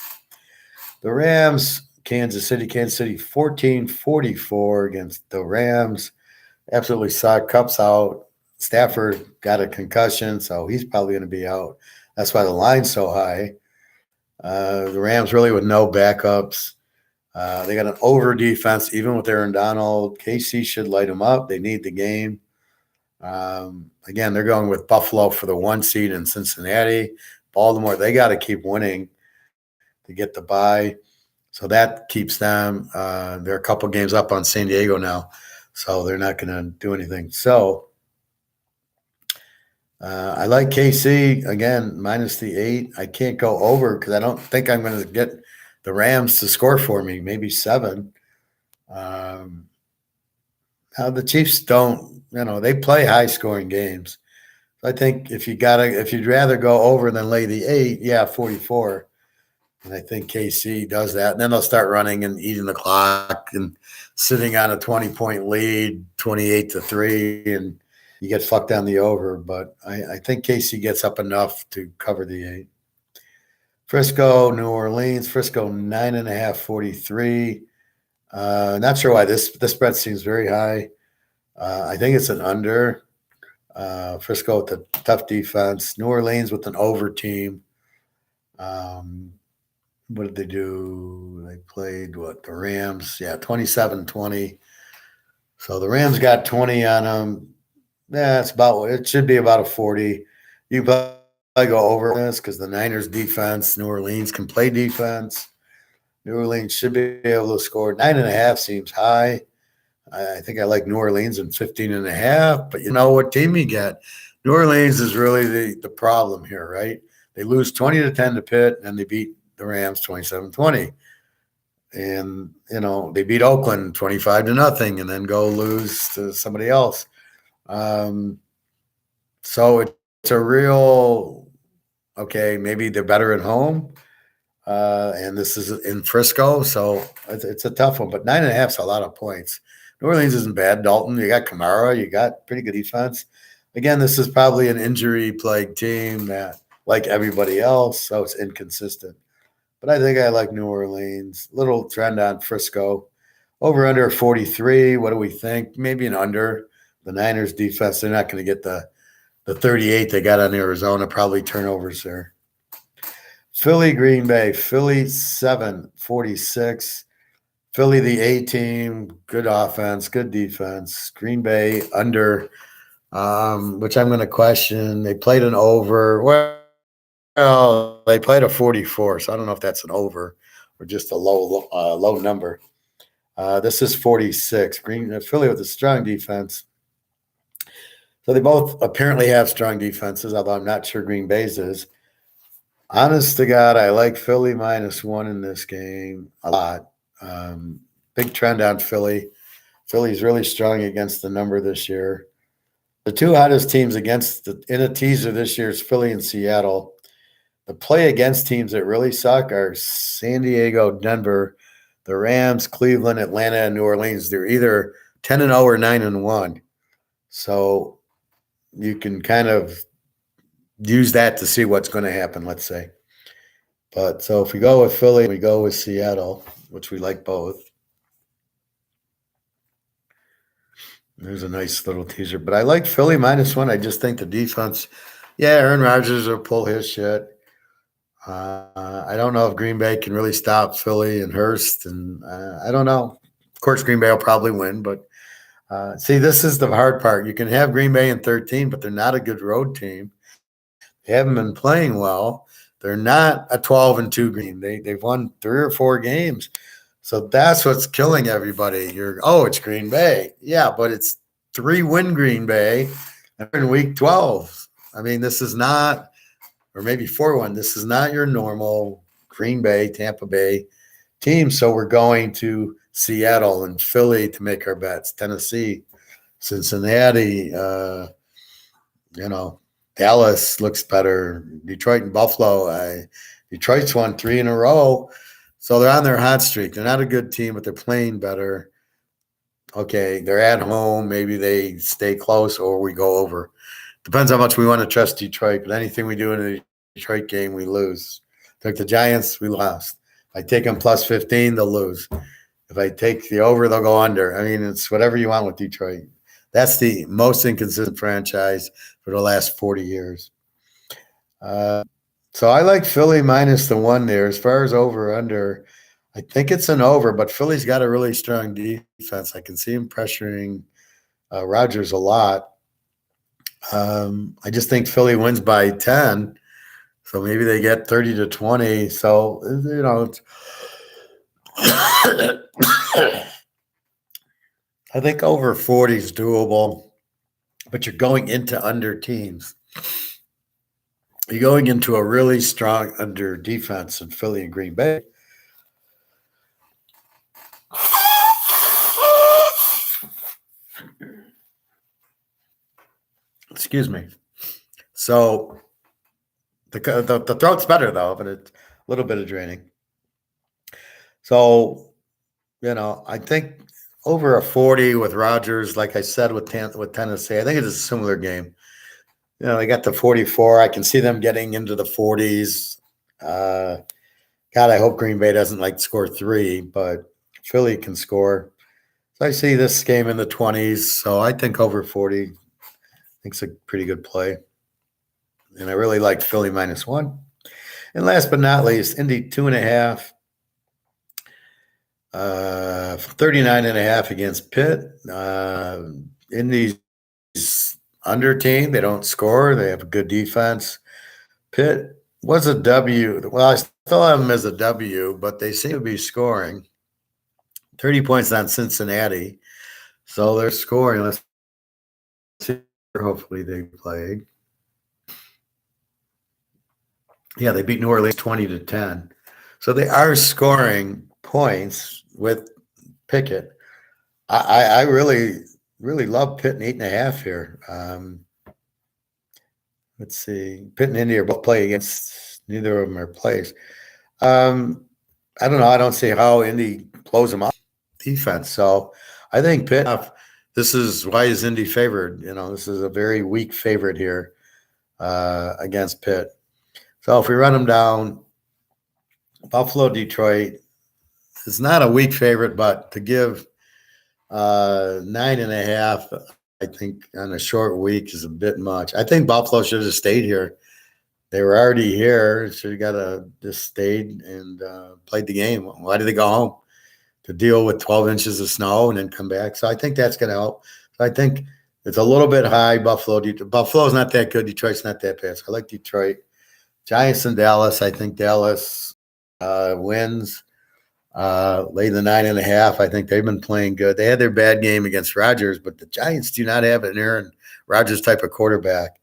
The Rams, Kansas City 14-44 against the Rams. Absolutely sucked. Cup's out. Stafford got a concussion, so he's probably going to be out. That's why the line's so high. The Rams really with no backups. They got an over defense, even with Aaron Donald. KC should light them up. They need the game. Again, they're going with Buffalo for the 1 seed in Cincinnati. Baltimore, they got to keep winning to get the bye. So that keeps them. They're a couple games up on San Diego now, so they're not going to do anything. So I like KC, again, minus the 8. I can't go over because I don't think I'm going to get the Rams to score for me, maybe 7. Now the Chiefs don't, they play high-scoring games. I think if you'd rather go over than lay the 8, 44. And I think KC does that. And then they'll start running and eating the clock and sitting on a 20-point lead, 28-3, and you get fucked on the over. But I think KC gets up enough to cover the 8. Frisco, New Orleans. Frisco 9.5, 43. Not sure why this spread seems very high. I think it's an under. Frisco with a tough defense. New Orleans with an over team. What did they do? They played the Rams? 27-20. So the Rams got 20 on them. It should be about a 40. You probably go over this because the Niners defense, New Orleans can play defense. New Orleans should be able to score. 9.5 seems high. I think I like New Orleans in 15.5, but you know what team you get. New Orleans is really the problem here, right? They lose 20-10 to Pitt, and they beat the Rams 27-20. And, they beat Oakland 25-0 and then go lose to somebody else. Um, so it's a real, okay, maybe they're better at home. And this is in Frisco, so it's a tough one. But 9.5 is a lot of points. New Orleans isn't bad. Dalton, you got Kamara, you got pretty good defense. Again, this is probably an injury-plagued team that, like everybody else, so it's inconsistent. But I think I like New Orleans. Little trend on Frisco. Over under 43. What do we think? Maybe an under. The Niners defense, they're not going to get the 38 they got on Arizona, probably turnovers there. Philly, Green Bay. Philly 7-46. Philly, the A team, good offense, good defense. Green Bay under, which I'm going to question. They played an over. Well, they played a 44, so I don't know if that's an over or just a low number. This is 46. Philly with a strong defense. So they both apparently have strong defenses, although I'm not sure Green Bay's is. Honest to God, I like Philly -1 in this game a lot. Big trend on Philly. Philly's really strong against the number this year. The two hottest teams in a teaser this year is Philly and Seattle. The play against teams that really suck are San Diego, Denver, the Rams, Cleveland, Atlanta, and New Orleans. They're either 10-0 or 9-1. So you can kind of use that to see what's going to happen, let's say. But so if we go with Philly, we go with Seattle, which we like both. There's a nice little teaser. But I like Philly -1. I just think the defense, Aaron Rodgers will pull his shit. I don't know if Green Bay can really stop Philly and Hurst, and I don't know. Of course, Green Bay will probably win, but see, this is the hard part. You can have Green Bay in 13, but they're not a good road team. They haven't been playing well. They're not a 12-2 Green. They've won 3 or 4 games, so that's what's killing everybody. It's Green Bay, but it's 3-win Green Bay in week 12. I mean, this is not. Or maybe 4-1. This is not your normal Green Bay, Tampa Bay team. So we're going to Seattle and Philly to make our bets. Tennessee, Cincinnati, Dallas looks better. Detroit and Buffalo. Detroit's won 3 in a row. So they're on their hot streak. They're not a good team, but they're playing better. Okay, they're at home. Maybe they stay close or we go over. Depends how much we want to trust Detroit, but anything we do in a Detroit game, we lose. Took the Giants, we lost. If I take them +15, they'll lose. If I take the over, they'll go under. I mean, it's whatever you want with Detroit. That's the most inconsistent franchise for the last 40 years. So I like Philly -1 there. As far as over under, I think it's an over, but Philly's got a really strong defense. I can see him pressuring Rodgers a lot. I just think Philly wins by 10, so maybe they get 30-20. So I think over 40 is doable, but you're going into under teams. You're going into a really strong under defense in Philly and Green Bay. Excuse me. So the throat's better though, but it's a little bit of draining. So, I think over a 40 with Rodgers, like I said with Tennessee, I think it's a similar game. They got the 44. I can see them getting into the 40s. God, I hope Green Bay doesn't score 3, but Philly can score. So I see this game in the 20s. So I think over 40. I think it's a pretty good play. And I really like Philly -1. And last but not least, Indy 2.5. 39.5 against Pitt. Indy's under team. They don't score. They have a good defense. Pitt was a W. Well, I still have them as a W, but they seem to be scoring. 30 points on Cincinnati. So they're scoring. Let's see. Hopefully they play. Yeah, they beat New Orleans 20-10. So they are scoring points with Pickett. I really, really love Pitt and 8.5 here. Let's see. Pitt and Indy are both play against, neither of them are plays. Um, I don't know. I don't see how Indy blows them out defense. So I think Pitt, this is why is Indy favored? This is a very weak favorite here against Pitt. So if we run them down, Buffalo, Detroit is not a weak favorite, but to give 9.5, I think on a short week is a bit much. I think Buffalo should have stayed here. They were already here. Should have got just stayed and played the game. Why did they go home? To deal with 12 inches of snow and then come back. So I think that's going to help. So I think it's a little bit high. Buffalo's not that good. Detroit's not that bad. So I like Detroit. Giants and Dallas. I think Dallas wins. Lay the 9.5. I think they've been playing good. They had their bad game against Rodgers, but the Giants do not have an Aaron Rodgers type of quarterback.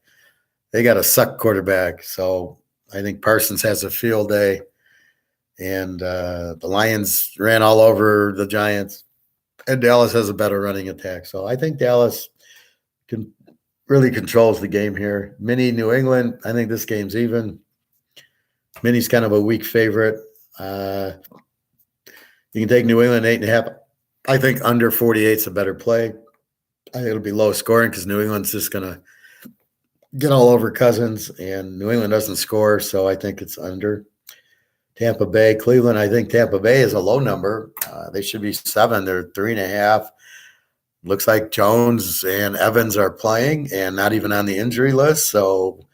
They got a suck quarterback. So I think Parsons has a field day. And the Lions ran all over the Giants. And Dallas has a better running attack. So I think Dallas really controls the game here. Mini New England, I think this game's even. Mini's kind of a weak favorite. You can take New England 8.5. I think under 48 is a better play. I think it'll be low scoring because New England's just going to get all over Cousins, and New England doesn't score, so I think it's under. Tampa Bay, Cleveland, I think Tampa Bay is a low number. They should be 7. They're 3.5. Looks like Jones and Evans are playing and not even on the injury list. So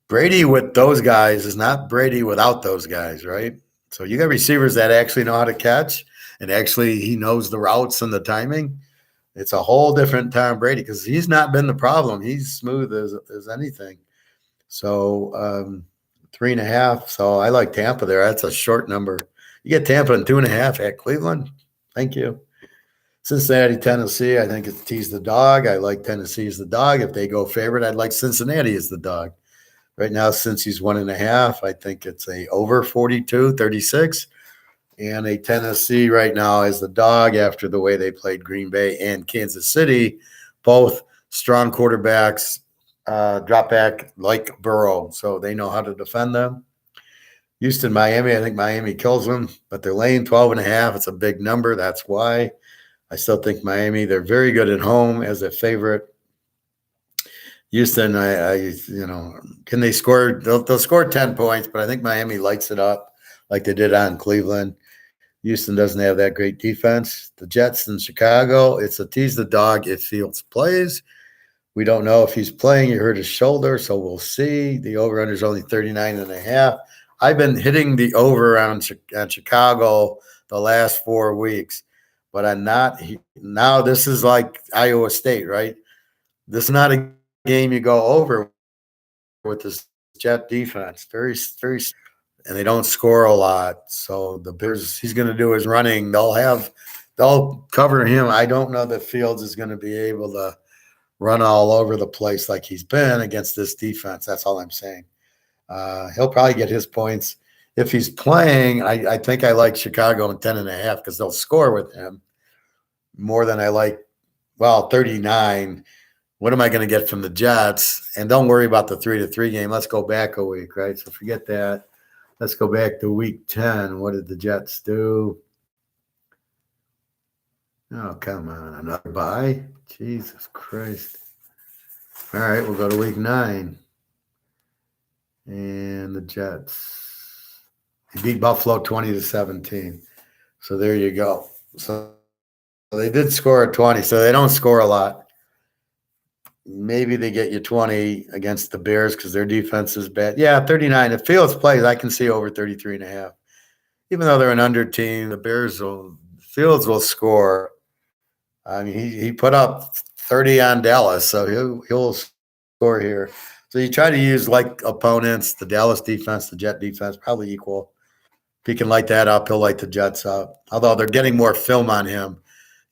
Brady with those guys is not Brady without those guys, right? So you got receivers that actually know how to catch, and actually he knows the routes and the timing. It's a whole different Tom Brady because he's not been the problem. He's smooth as anything. So 3.5. So I like Tampa there. That's a short number. You get Tampa in 2.5 at Cleveland. Thank you. Cincinnati, Tennessee. I think it's tease the dog. I like Tennessee as the dog. If they go favorite, I'd like Cincinnati as the dog. Right now, since he's 1.5, I think it's a over 42-36. And a Tennessee right now as the dog after the way they played Green Bay and Kansas City, both strong quarterbacks, drop back like Burrow, so they know how to defend them. Houston, Miami, I think Miami kills them, but they're laying 12.5. It's a big number. That's why I still think Miami, they're very good at home as a favorite. Houston, can they score? They'll score 10 points, but I think Miami lights it up like they did on Cleveland. Houston doesn't have that great defense. The Jets in Chicago, it's a tease the dog if Fields plays. We don't know if he's playing. He hurt his shoulder, so we'll see. The over-under is only 39.5. I've been hitting the over on Chicago the last 4 weeks, but I'm not. Now this is like Iowa State, right? This is not a game you go over with this Jet defense. Very, very, and they don't score a lot. So the Bears, he's going to do his running. They'll cover him. I don't know that Fields is going to be able to run all over the place like he's been against this defense. That's all I'm saying. He'll probably get his points. If he's playing, I think I like Chicago in 10.5 because they'll score with him more than I like, 39. What am I going to get from the Jets? And don't worry about the 3-3 game. Let's go back a week, right? So forget that. Let's go back to week 10. What did the Jets do? Oh, come on. Another bye? Jesus Christ. All right, we'll go to week 9. And the Jets. They beat Buffalo 20-17. So there you go. So they did score at 20, so they don't score a lot. Maybe they get you 20 against the Bears because their defense is bad. Yeah, 39. If Fields plays, I can see over 33.5. Even though they're an under team, Fields will score. I mean, he put up 30 on Dallas, so he'll score here. So you try to use like opponents, the Dallas defense, the Jet defense, probably equal. If he can light that up, he'll light the Jets up. Although they're getting more film on him.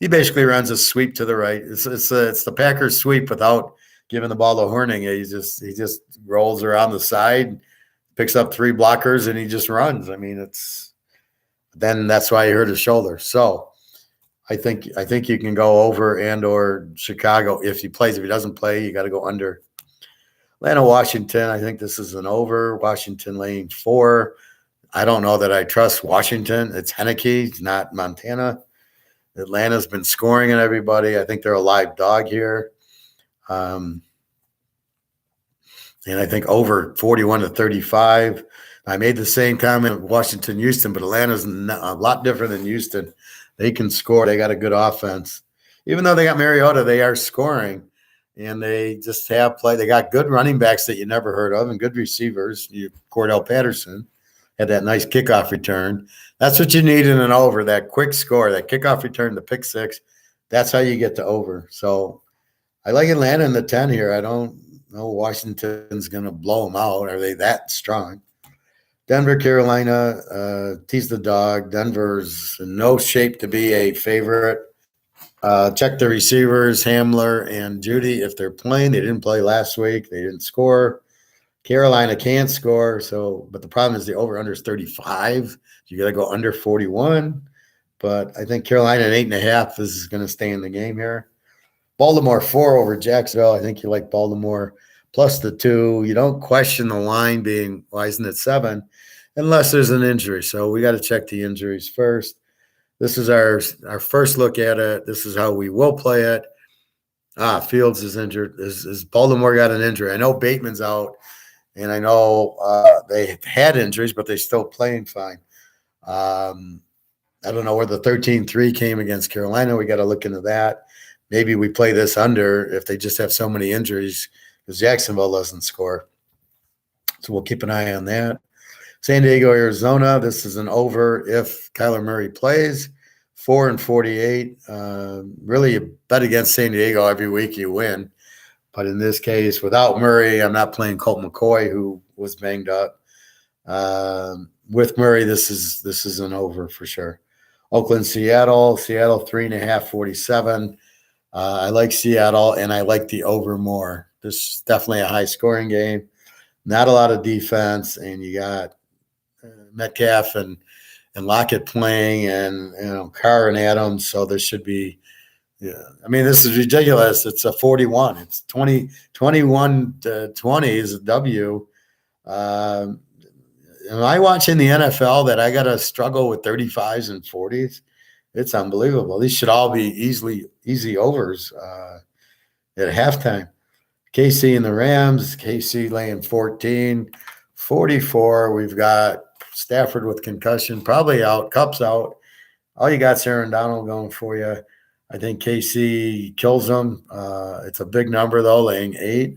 He basically runs a sweep to the right. It's the Packers sweep without giving the ball to Horning. He just rolls around the side. picks up 3 blockers, and he just runs. I mean, then that's why he hurt his shoulder. So I think you can go over and or Chicago if he plays. If he doesn't play, you got to go under. Atlanta, Washington, I think this is an over. Washington laying 4. I don't know that I trust Washington. It's Heineke, it's not Montana. Atlanta's been scoring on everybody. I think they're a live dog here. And I think over 41-35. I made the same comment with Washington, Houston, but Atlanta's a lot different than Houston. They can score. They got a good offense. Even though they got Mariota, they are scoring. And they just have play. They got good running backs that you never heard of and good receivers. Cordell Patterson had that nice kickoff return. That's what you need in an over, that quick score, that kickoff return, the pick 6. That's how you get to over. So I like Atlanta in the 10 here. I don't know Washington's going to blow them out. Are they that strong? Denver, Carolina, tease the dog. Denver's in no shape to be a favorite. Check the receivers, Hamler and Judy, if they're playing. They didn't play last week. They didn't score. Carolina can't score. But the problem is the over-under is 35. You got to go under 41. But I think Carolina at 8.5 is going to stay in the game here. Baltimore 4 over Jacksonville. I think you like Baltimore plus the 2. You don't question the line being, why isn't it 7? Unless there's an injury. So we got to check the injuries first. This is our first look at it. This is how we will play it. Fields is injured. Is Baltimore got an injury? I know Bateman's out, and I know they've had injuries, but they're still playing fine. I don't know where the 13-3 came against Carolina. We got to look into that. Maybe we play this under if they just have so many injuries because Jacksonville doesn't score. So we'll keep an eye on that. San Diego, Arizona, this is an over if Kyler Murray plays. 4-48. Really, you bet against San Diego every week, you win. But in this case, without Murray, I'm not playing Colt McCoy, who was banged up. With Murray, this is an over for sure. Oakland, Seattle 3.5, 47. I like Seattle, and I like the over more. This is definitely a high-scoring game. Not a lot of defense, and you got Metcalf and Lockett playing, and Carr and Adams. So this should be, I mean, this is ridiculous. It's a 41. It's 21-20 is a W. Am I watching the NFL that I got to struggle with 35s and 40s? It's unbelievable. These should all be easy overs at halftime. KC and the Rams. KC laying 14. 44. We've got Stafford with concussion, probably out. Cup's out. All you got is Aaron Donald going for you. I think KC kills them. It's a big number, though, laying 8.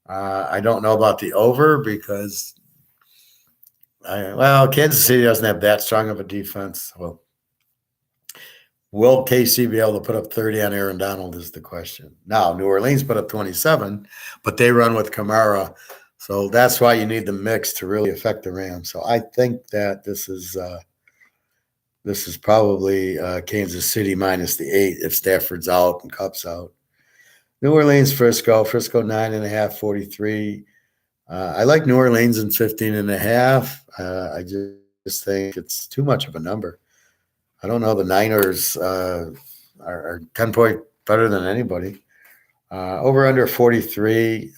I don't know about the over because, Kansas City doesn't have that strong of a defense. Well, will KC be able to put up 30 on Aaron Donald is the question. Now, New Orleans put up 27, but they run with Kamara. So that's why you need the mix to really affect the Rams. So I think that this is probably Kansas City minus the 8 if Stafford's out and Cup's out. New Orleans, Frisco 9.5, 43. I like New Orleans in 15.5. I just think it's too much of a number. I don't know. The Niners are 10 point better than anybody. Over under 43.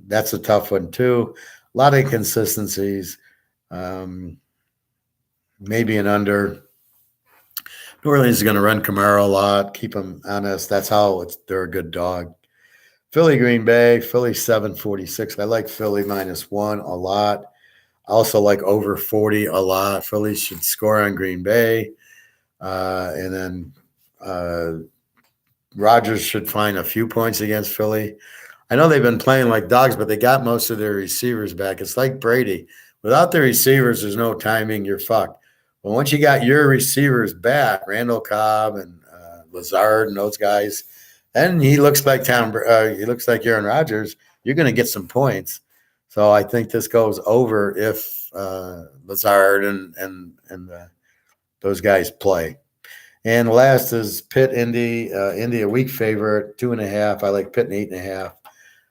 That's a tough one too. A lot of inconsistencies. Maybe an under. New Orleans is going to run Kamara a lot. Keep them honest. That's how they're a good dog. Philly, Green Bay. Philly 7.46. I like Philly -1 a lot. I also like over 40 a lot. Philly should score on Green Bay. And then Rodgers should find a few points against Philly. I know they've been playing like dogs, but they got most of their receivers back. It's like Brady. Without the receivers, there's no timing. You're fucked. But once you got your receivers back, Randall Cobb and Lazard and those guys, then he looks like he looks like Aaron Rodgers. You're going to get some points. So I think this goes over if Lazard and those guys play. And last is Pitt, Indy. Indy a weak favorite, 2.5. I like Pitt in 8.5.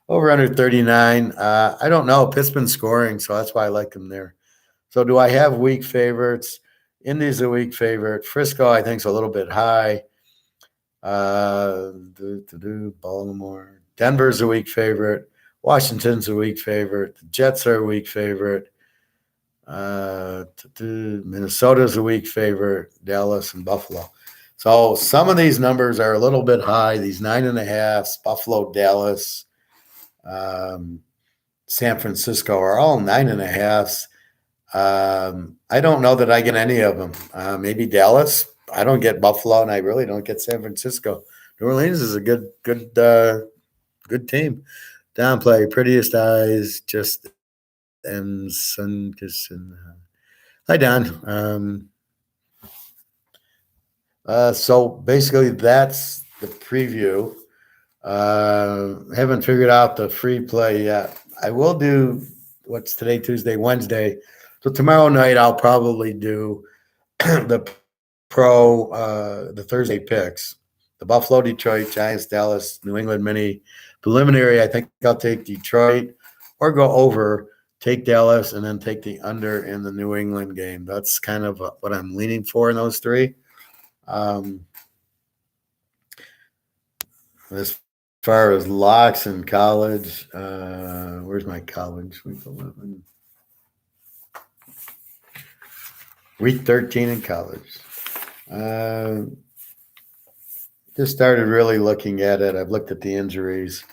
Over under 39. I don't know. Pitt's been scoring, so that's why I like them there. So do I have weak favorites? Indy's a weak favorite. Frisco, I think, is a little bit high. Baltimore. Denver's a weak favorite. Washington's a weak favorite. The Jets are a weak favorite. Minnesota's a weak favorite. Dallas and Buffalo. So some of these numbers are a little bit high. These 9.5s, Buffalo, Dallas, San Francisco are all 9.5s. I don't know that I get any of them. Maybe Dallas. I don't get Buffalo, and I really don't get San Francisco. New Orleans is a good team. Downplay, prettiest eyes, just and sun kissing. Hi, Don. So basically, that's the preview. Haven't figured out the free play yet. I will do what's today, Tuesday, Wednesday. So tomorrow night, I'll probably do the the Thursday picks. The Buffalo, Detroit, Giants, Dallas, New England mini preliminary. I think I'll take Detroit or go over, take Dallas, and then take the under in the New England game. That's kind of what I'm leaning for in those three. As far as locks in college, where's my college? Week 13 in college. Just started really looking at it. I've looked at the injuries.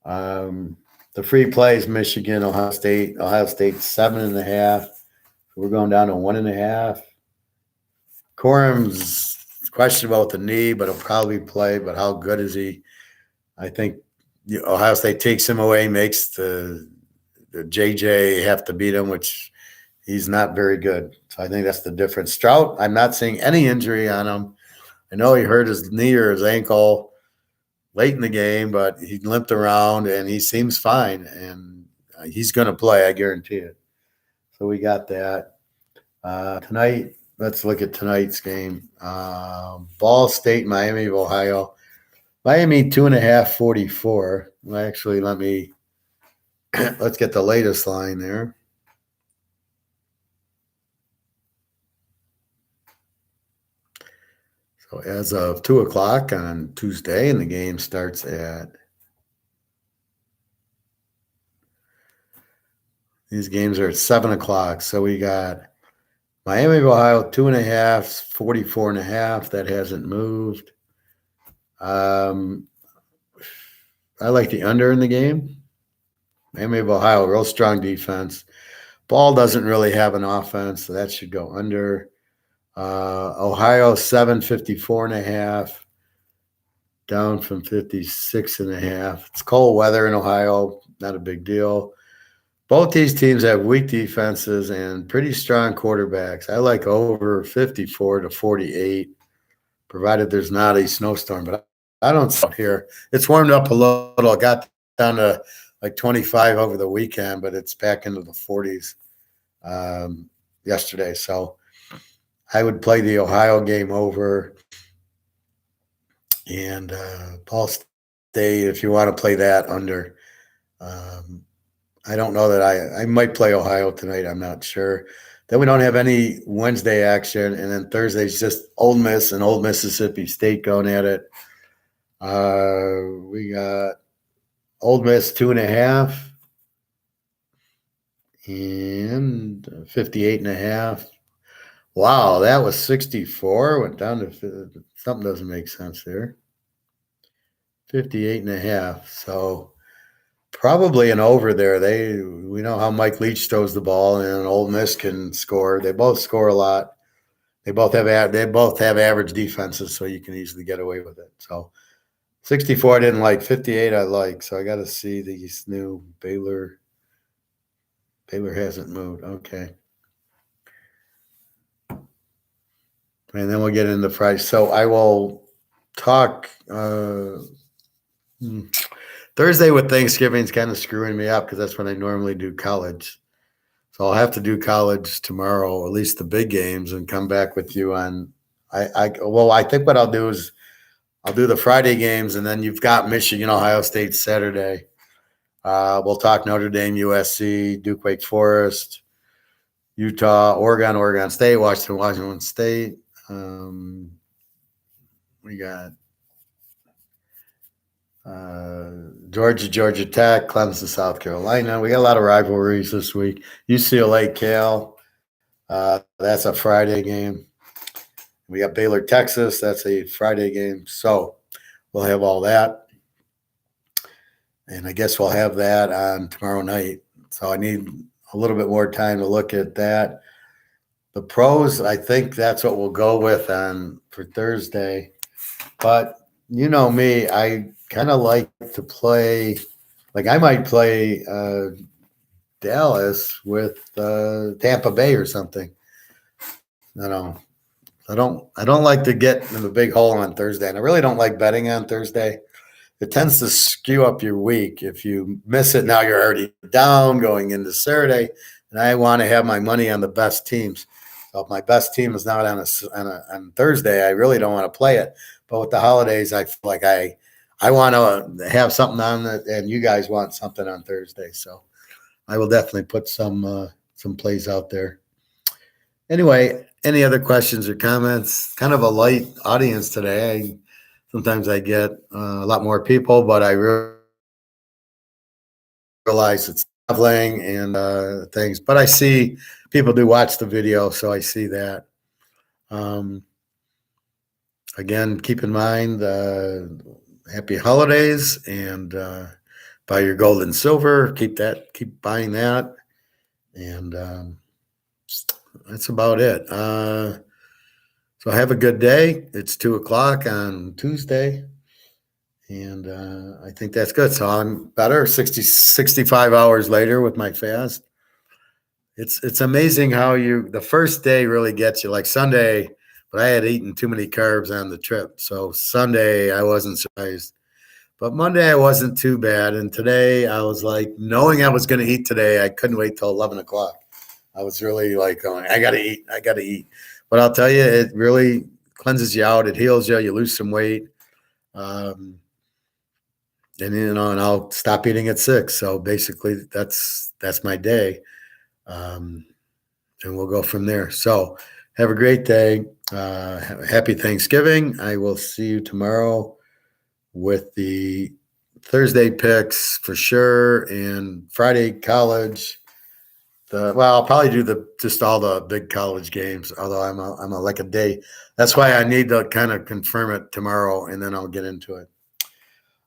The free plays, Michigan, Ohio State. Ohio State 7.5. We're going down to 1.5. Corum's questionable with the knee, but he'll probably play. But how good is he? I think Ohio State takes him away, makes the JJ have to beat him, which he's not very good. So I think that's the difference. Strout, I'm not seeing any injury on him. I know he hurt his knee or his ankle late in the game, but he limped around and he seems fine. And he's going to play, I guarantee it. So we got that. Tonight, let's look at tonight's game. Ball State, Miami of Ohio. Miami 2.5, 44. Well, actually, let's get the latest line there. So as of 2 o'clock on Tuesday, and the game starts at these games are at 7 o'clock. So we got Miami of Ohio 2.5, 44.5. That hasn't moved. I like the under in the game. Miami of Ohio, real strong defense. Ball doesn't really have an offense, so that should go under. Ohio 7, 54.5. Down from 56.5. It's cold weather in Ohio, not a big deal. Both these teams have weak defenses and pretty strong quarterbacks. I like over 54 to 48, provided there's not a snowstorm. But I don't see it here. It's warmed up a little. It got down to like 25 over the weekend, but it's back into the 40s yesterday. So I would play the Ohio game over. And Ball State, if you want to play that under. I don't know that I might play Ohio tonight. I'm not sure. Then we don't have any Wednesday action. And then Thursday's just Ole Miss and Old Mississippi State going at it. We got Ole Miss 2.5 and 58.5. Wow, that was 64. Went down to something doesn't make sense there. 58.5. So probably an over there. We know how Mike Leach throws the ball, and Ole Miss can score. They both score a lot. They both have average defenses, so you can easily get away with it. So 64 I didn't like. 58 I like. So I got to see these new Baylor. Baylor hasn't moved. Okay. And then we'll get into Friday. So I will talk Thursday with Thanksgiving is kind of screwing me up because that's when I normally do college. So I'll have to do college tomorrow, or at least the big games, and come back with you on. I think what I'll do is I'll do the Friday games, and then you've got Michigan, Ohio State Saturday, We'll talk Notre Dame, USC, Duke, Wake Forest, Utah, Oregon State, Washington State. We got Georgia Tech, Clemson, South Carolina. We got a lot of rivalries this week. UCLA, Cal. That's a Friday game. We got Baylor, Texas. That's a Friday game. So we'll have all that. And I guess we'll have that on tomorrow night. So I need a little bit more time to look at that. The pros, I think that's what we'll go with on for Thursday. But you know me, I kind of like to play. Like I might play Dallas with Tampa Bay or something. You know, I don't like to get in the big hole on Thursday, and I really don't like betting on Thursday. It tends to skew up your week. If you miss it, now you're already down going into Saturday, and I want to have my money on the best teams. So if my best team is not on Thursday, I really don't want to play it. But with the holidays, I feel like I want to have something on it, and you guys want something on Thursday. So I will definitely put some plays out there. Anyway, any other questions or comments? Kind of a light audience today. Sometimes I get a lot more people, but I realize it's traveling and things. But I see people do watch the video, so I see that. Again, keep in mind, happy holidays and buy your gold and silver. Keep buying that, and that's about it. So have a good day. It's 2:00 on Tuesday. And I think that's good. So I'm better 65 hours later with my fast. It's amazing how the first day really gets you. Like Sunday, but I had eaten too many carbs on the trip. So Sunday I wasn't surprised. But Monday I wasn't too bad. And today I was like, knowing I was going to eat today, I couldn't wait till 11 o'clock. I was really like going, I got to eat. But I'll tell you, it really cleanses you out. It heals you. You lose some weight. And and I'll stop eating at 6. So basically, that's my day, and we'll go from there. So have a great day. Happy Thanksgiving. I will see you tomorrow with the Thursday picks for sure, and Friday college. I'll probably do just all the big college games. Although I'm like a day. That's why I need to kind of confirm it tomorrow, and then I'll get into it.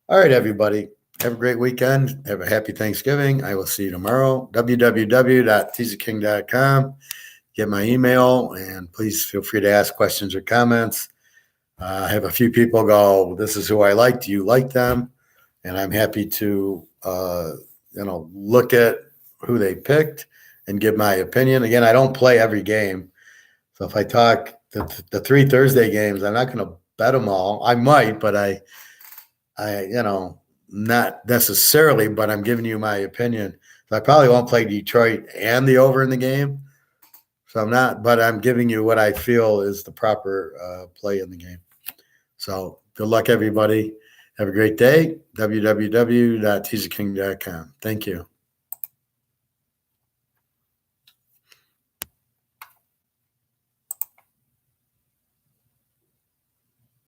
All right, everybody. Have a great weekend. Have a happy Thanksgiving. I will see you tomorrow. www.teaserking.com. Get my email, and please feel free to ask questions or comments. I have a few people go, this is who I like. Do you like them? And I'm happy to, look at who they picked and give my opinion. Again, I don't play every game. So if I talk the 3 Thursday games, I'm not going to bet them all. I might, but I not necessarily, but I'm giving you my opinion. So I probably won't play Detroit and the over in the game. So I'm not, but I'm giving you what I feel is the proper play in the game. So good luck, everybody. Have a great day. www.teaserking.com. Thank you.